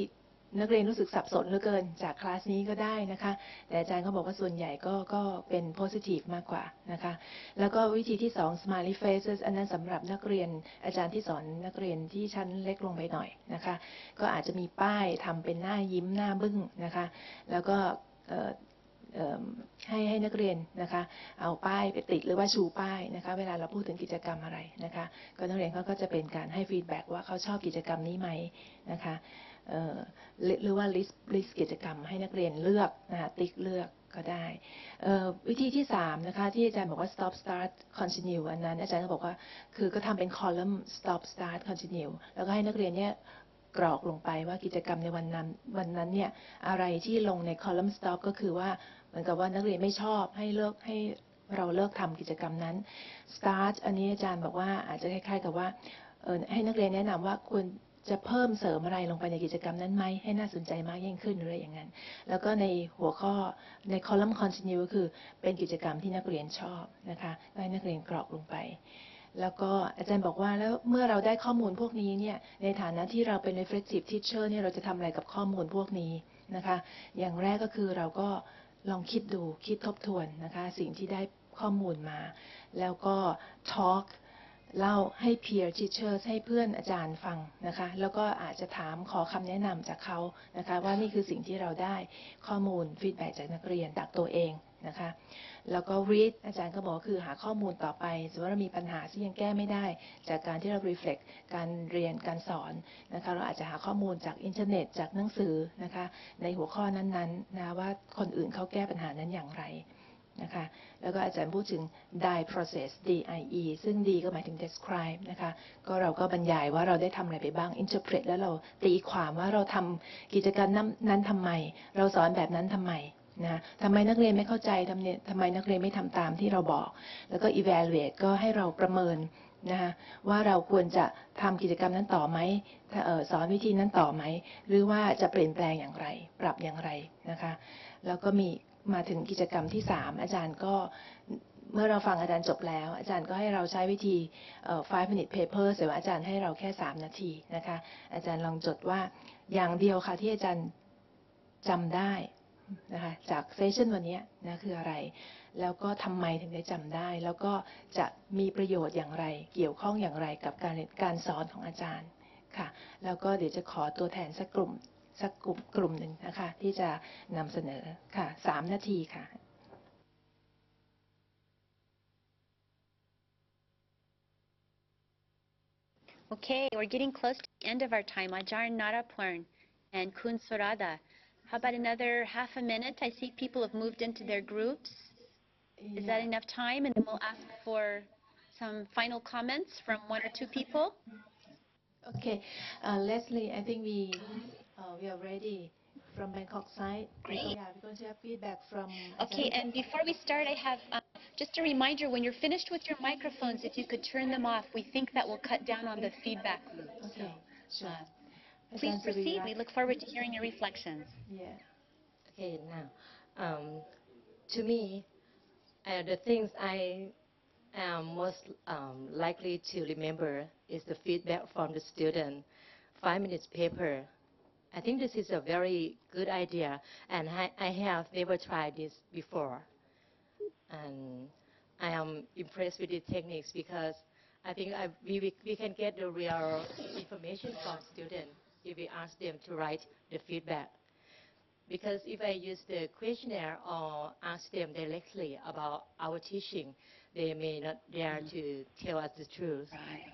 นักเรียนรู้สึกสับสนเหลือเกินจากคลาสนี้ก็ได้นะคะแต่อาจารย์เขาบอกว่าส่วนใหญ่ก็เป็น positive มากกว่านะคะแล้วก็วิธีที่2 smiley faces อันนั้นสำหรับนักเรียนอาจารย์ที่สอนนักเรียนที่ชั้นเล็กลงไปหน่อยนะคะก็อาจจะมีป้ายทำเป็นหน้ายิ้มหน้าบึ้งนะคะแล้วก็ให้นักเรียนนะคะเอาป้ายไปติดหรือว่าชูป้ายนะคะเวลาเราพูดถึงกิจกรรมอะไรนะคะก็นักเรียนเขาก็จะเป็นการให้ฟีดแบ็กว่าเขาชอบกิจกรรมนี้ไหมนะคะหรือว่า list กิจกรรมให้นักเรียนเลือกนะคะติ๊กเลือกก็ได้วิธีที่3นะคะที่อาจารย์บอกว่า stop start continue อันนั้นอาจารย์ก็บอกว่าคือก็ทำเป็น column stop start continue แล้วก็ให้นักเรียนเนี่ยกรอกลงไปว่ากิจกรรมในวันนั้นเนี่ยอะไรที่ลงใน column stop ก็คือว่าเหมือนกับว่านักเรียนไม่ชอบให้เราเลิกทำกิจกรรมนั้น start อันนี้อาจารย์บอกว่าอาจจะคล้ายๆกับว่าให้นักเรียนแนะนำว่าควรจะเพิ่มเสริมอะไรลงไปในกิจกรรมนั้นไหมให้น่าสนใจมากยิ่งขึ้นหรืออย่างนั้นแล้วก็ในหัวข้อใน column continue ก็คือเป็นกิจกรรมที่นักเรียนชอบนะคะให้นักเรียนกรอกลงไปแล้วก็อาจารย์บอกว่าแล้วเมื่อเราได้ข้อมูลพวกนี้เนี่ยในฐานะที่เราเป็น reflective teacher เนี่ยเราจะทำอะไรกับข้อมูลพวกนี้นะคะอย่างแรกก็คือเราก็ลองคิดดูคิดทบทวนนะคะสิ่งที่ได้ข้อมูลมาแล้วก็ talk เล่าให้ peer teachers ให้เพื่อนอาจารย์ฟังนะคะแล้วก็อาจจะถามขอคำแนะนำจากเขานะคะว่านี่คือสิ่งที่เราได้ข้อมูล feedback จากนักเรียนจากตัวเองนะคะแล้วก็ read อาจารย์ก็บอกคือหาข้อมูลต่อไปสมมติว่าเรามีปัญหาที่ยังแก้ไม่ได้จากการที่เรา reflect การเรียนการสอนนะคะเราอาจจะหาข้อมูลจากอินเทอร์เน็ตจากหนังสือนะคะในหัวข้อนั้นๆนะว่าคนอื่นเขาแก้ปัญหานั้นอย่างไรนะคะแล้วก็อาจารย์พูดถึง die process DIE ซึ่ง D ก็หมายถึง describe นะคะก็เราก็บรรยายว่าเราได้ทำอะไรไปบ้าง interpret แล้วเราตีความว่าเราทำกิจกรรมนั้นทำไมเราสอนแบบนั้นทำไมนะทำไมนักเรียนไม่เข้าใจทำไมนักเรียนไม่ทำตามที่เราบอกแล้วก็ evaluate ก็ให้เราประเมินนะคะว่าเราควรจะทำกิจกรรมนั้นต่อไหมสอนวิธีนั้นต่อไหมหรือว่าจะเปลี่ยนแปลงอย่างไรปรับอย่างไรนะคะแล้วก็มาถึงกิจกรรมที่3อาจารย์ก็เมื่อเราฟังอาจารย์จบแล้วอาจารย์ก็ให้เราใช้วิธี5 minute paper แต่ว่าอาจารย์ให้เราแค่3นาทีนะคะอาจารย์ลองจดว่าอย่างเดียวค่ะที่อาจารย์จำได้นะคะจากเซสชันวันนี้นะคืออะไรแล้วก็ทำไมถึงได้จำได้แล้วก็จะมีประโยชน์อย่างไรเกี่ยวข้องอย่างไรกับการสอนของอาจารย์ค่ะแล้วก็เดี๋ยวจะขอตัวแทนสักกลุ่มหนึ่งนะคะที่จะนำเสนอค่ะ3นาทีค่ะ Okay, we're getting close to the end of our time. Ajar Naraporn and Kun Sorada. How about another half a minute? I see people have moved into their groups. Is that enough time? And then we'll ask for some final comments from 1 or 2 people. Okay, Leslie, I think we are ready from Bangkok side. Great. Yeah, we're going to have feedback from. Okay, and before we start, I have just a reminder, when you're finished with your microphones, if you could turn them off, we think that will cut down on the feedback loop. Okay, sure. Please proceed. We look forward to hearing your reflections. Yeah. Okay, now, to me, the things I am most likely to remember is the feedback from the student. 5 minutes paper. I think this is a very good idea, and I have never tried this before. And I am impressed with the techniques because I think we can get the real information from students if we ask them to write the feedback. Because if I use the questionnaire or ask them directly about our teaching, they may not dare to tell us the truth. Right.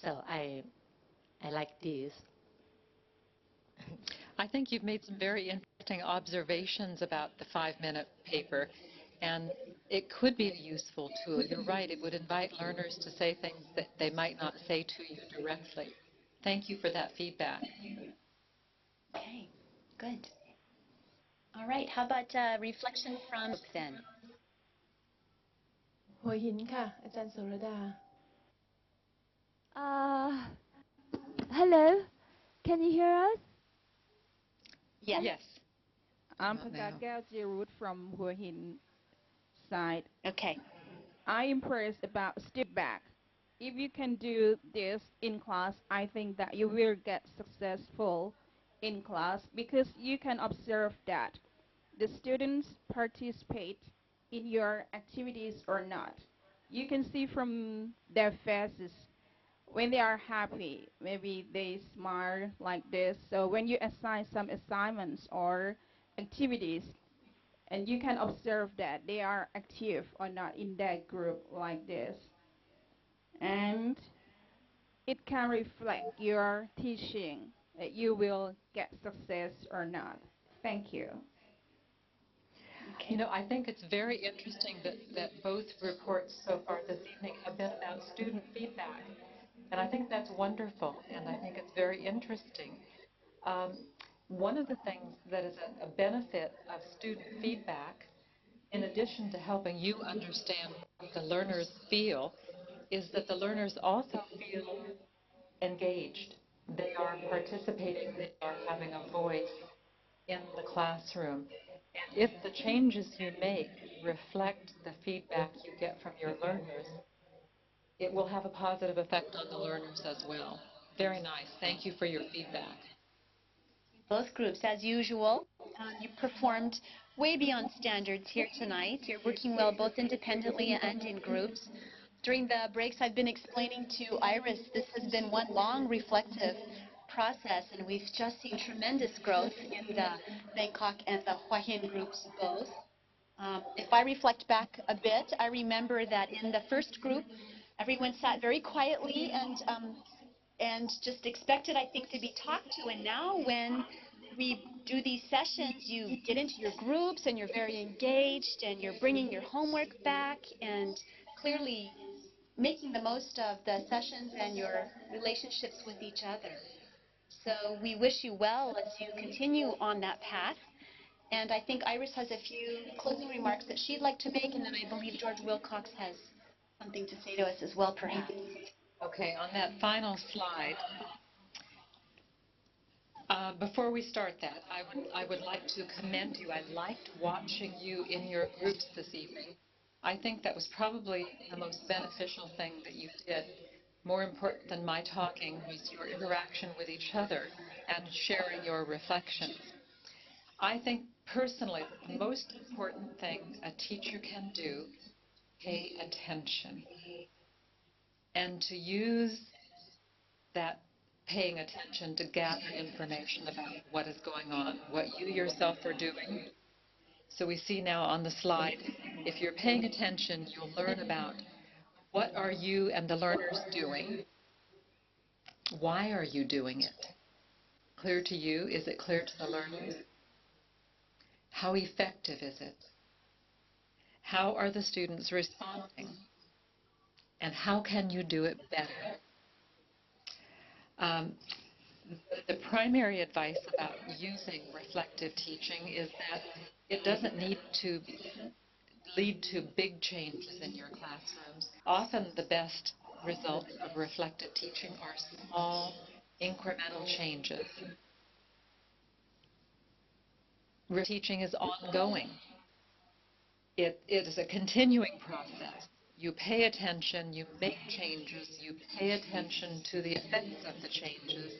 So I like this. I think you've made some very interesting observations about the 5-minute paper, and it could be a useful tool. You're right, it would invite learners to say things that they might not say to you directly. Thank you for that feedback. Okay, good. All right, how about reflection from then? หัวหินค่ะอาจารย์สุรดา Hello, can you hear us? Yes. I'm Pagakal Jirut from Hua Hin side. Okay. I'm impressed about step back. If you can do this in class, I think that you will get successful in class because you can observe that the students participate in your activities or not. You can see from their faces when they are happy, maybe they smile like this. So when you assign some assignments or activities, and you can observe that they are active or not in that group like this. And it can reflect your teaching that you will get success or not. Thank you. You know, I think it's very interesting that both reports so far this evening have been about student feedback. And I think that's wonderful, and I think it's very interesting. One of the things that is a benefit of student feedback, in addition to helping you understand what the learners feel, is that the learners also feel engaged. They are participating, they are having a voice in the classroom. And if the changes you make reflect the feedback you get from your learners, it will have a positive effect on the learners as well. Very nice. Thank you for your feedback. Both groups, as usual, you performed way beyond standards here tonight. You're working well both independently and in groups. During the breaks, I've been explaining to Iris this has been one long reflective process, and we've just seen tremendous growth in the Bangkok and the Hua Hin groups both. If I reflect back a bit, I remember that in the first group, everyone sat very quietly and just expected, I think, to be talked to. And now when we do these sessions, you get into your groups and you're very engaged and you're bringing your homework back and clearly making the most of the sessions and your relationships with each other. So we wish you well as you continue on that path. And I think Iris has a few closing remarks that she'd like to make, and then I believe George Wilcox has something to say to us as well, perhaps. Okay, on that final slide, before we start that, I would like to commend you. I liked watching you in your groups this evening. I think that was probably the most beneficial thing that you did. More important than my talking was your interaction with each other and sharing your reflections. I think personally the most important thing a teacher can do is pay attention and to use that paying attention to gather information about what is going on, what you yourself are doing. So we see now on the slide, if you're paying attention, you'll learn about what are you and the learners doing? Why are you doing it? Clear to you? Is it clear to the learners? How effective is it? How are the students responding? And how can you do it better? The primary advice about using reflective teaching is that it doesn't need to lead to big changes in your classrooms. Often the best results of reflective teaching are small, incremental changes. Teaching is ongoing. It is a continuing process. You pay attention, you make changes, you pay attention to the effects of the changes,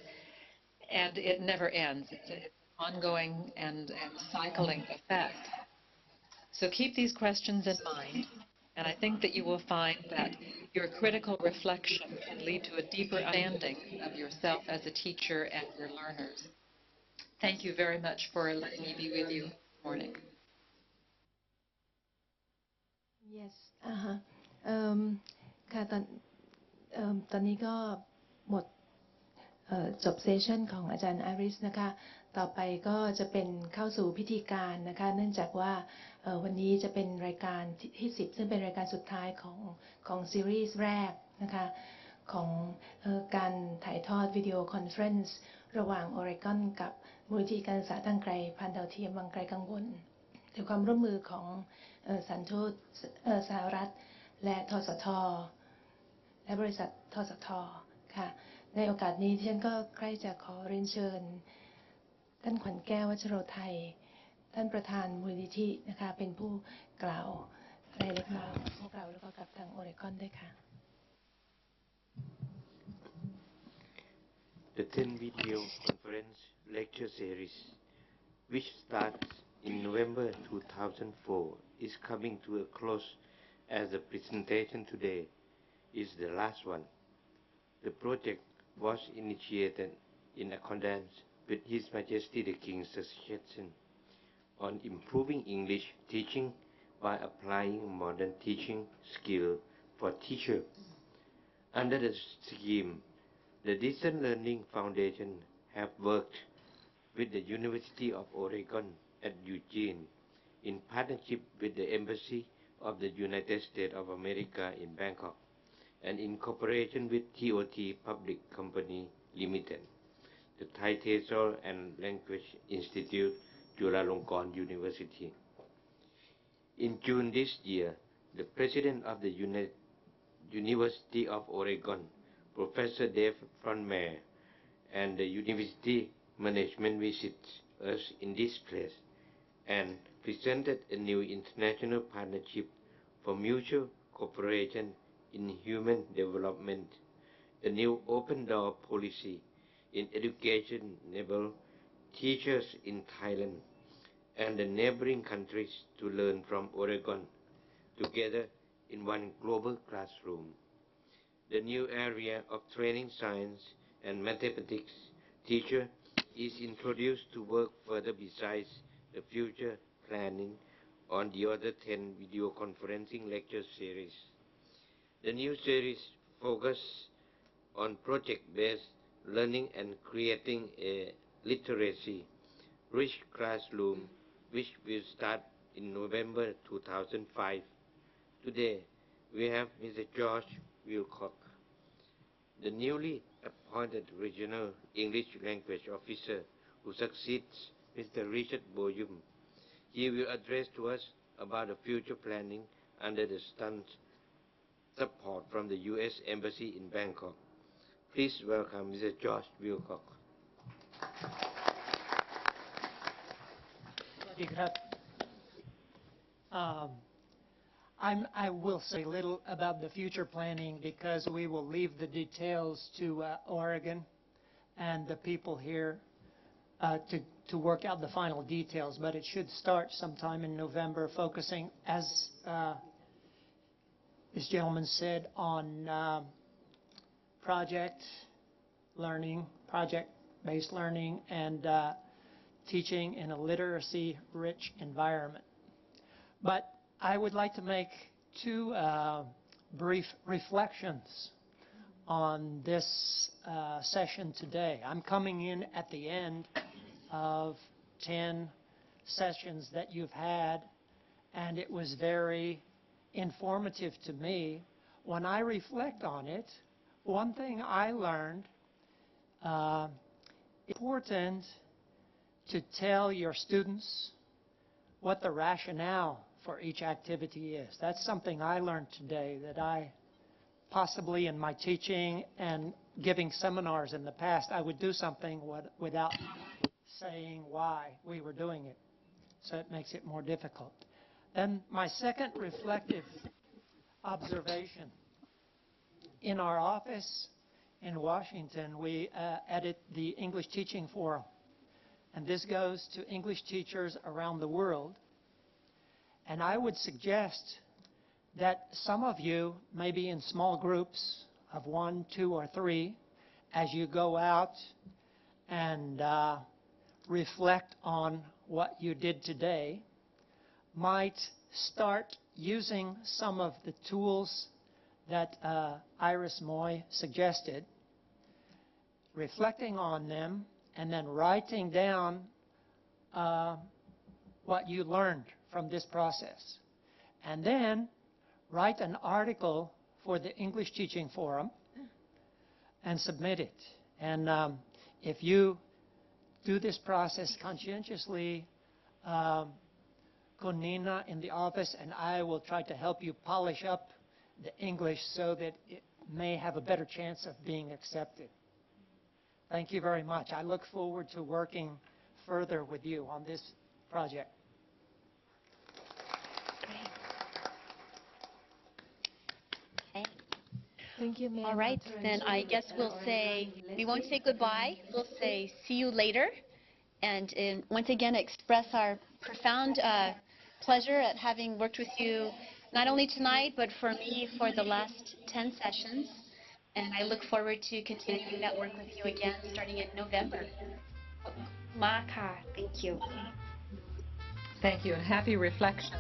and it never ends. It's an ongoing and cycling effect. So keep these questions in mind, and I think that you will find that your critical reflection can lead to a deeper understanding of yourself as a teacher and your learners. Thank you very much for letting me be with you this morning. Yes ค่ะตอนนี้ก็หมดจบเซสชั่นของอาจารย์อาริสนะคะต่อไปก็จะเป็นเข้าสู่พิธีการนะคะเนื่องจากว่าวันนี้จะเป็นรายการที่10ซึ่งเป็นรายการสุดท้ายของซีรีส์แรกนะคะของการถ่ายทอดวิดีโอคอนเฟรนซ์ระหว่างออริกอนกับมูลนิธิการศึกษาทางไกลผ่านดาวเทียมวังไกลกังวลโดยความร่วมมือของสถานทูตสหรัฐและทสท.และบริษัททสท.ค่ะในโอกาสนี้ที่ฉันก็ใคร่จะขอเรียนเชิญท่านขวัญแก้ววัชโรไทยท่านประธานมูลนิธินะคะเป็นผู้กล่าวอะไรเล็กน้อยกับพวกเราแล้วก็กับทางโอเรกอนด้วยค่ะ The 10 video conference lecture series, which starts in November 2004, is coming to a close as the presentation today is the last one. The project was initiated in accordance with His Majesty the King's suggestion on improving English teaching by applying modern teaching skill for teachers. Under the scheme, the Distance Learning Foundation have worked with the University of Oregon at Eugene in partnership with the Embassy of the United States of America in Bangkok and in cooperation with TOT Public Company Limited, the Thai Theatre and Language Institute, Chulalongkorn University. In June this year, the President of the University of Oregon, Professor Dave Frontmere, and the University Management visits us in this place and presented a new international partnership for mutual cooperation in human development, a new open door policy in education enable teachers in Thailand and the neighboring countries to learn from Oregon together in one global classroom. The new area of training science and mathematics teacher is introduced to work further besides the future planning on the other 10 video conferencing lecture series. The new series focuses on project-based learning and creating a literacy-rich classroom, which will start in November 2005. Today, we have Mr. George Wilcock, the newly appointed Regional English Language Officer who succeeds Mr. Richard Boyum. He will address to us about the future planning under the stunt support from the U.S. Embassy in Bangkok. Please welcome Mr. George Wilcock. I will say little about the future planning because we will leave the details to Oregon and the people here to work out the final details, but it should start sometime in November, focusing, as this gentleman said, on project learning, project-based learning, and teaching in a literacy-rich environment. But I would like to make two brief reflections on this session today. I'm coming in at the end of 10 sessions that you've had, and it was very informative to me. When I reflect on it, one thing I learned, important to tell your students what the rationale for each activity is. That's something I learned today that I possibly in my teaching and giving seminars in the past, I would do something without saying why we were doing it. So it makes it more difficult. And my second reflective observation. In our office in Washington, we edit the English Teaching Forum. And this goes to English teachers around the world. And I would suggest that some of you, maybe in small groups of 1, 2, or 3, as you go out and reflect on what you did today, might start using some of the tools that Iris Moy suggested, reflecting on them, and then writing down what you learned from this process. And then write an article for the English Teaching Forum and submit it. And if you do this process conscientiously, Kunina in the office and I will try to help you polish up the English so that it may have a better chance of being accepted. Thank you very much. I look forward to working further with you on this project. Thank you, ma'am. All right, then I guess we'll say, we won't say goodbye, we'll say see you later. And once again, express our profound pleasure at having worked with you, not only tonight, but for me for the last 10 sessions. And I look forward to continuing that work with you again starting in November. Thank you. Thank you, and happy reflection.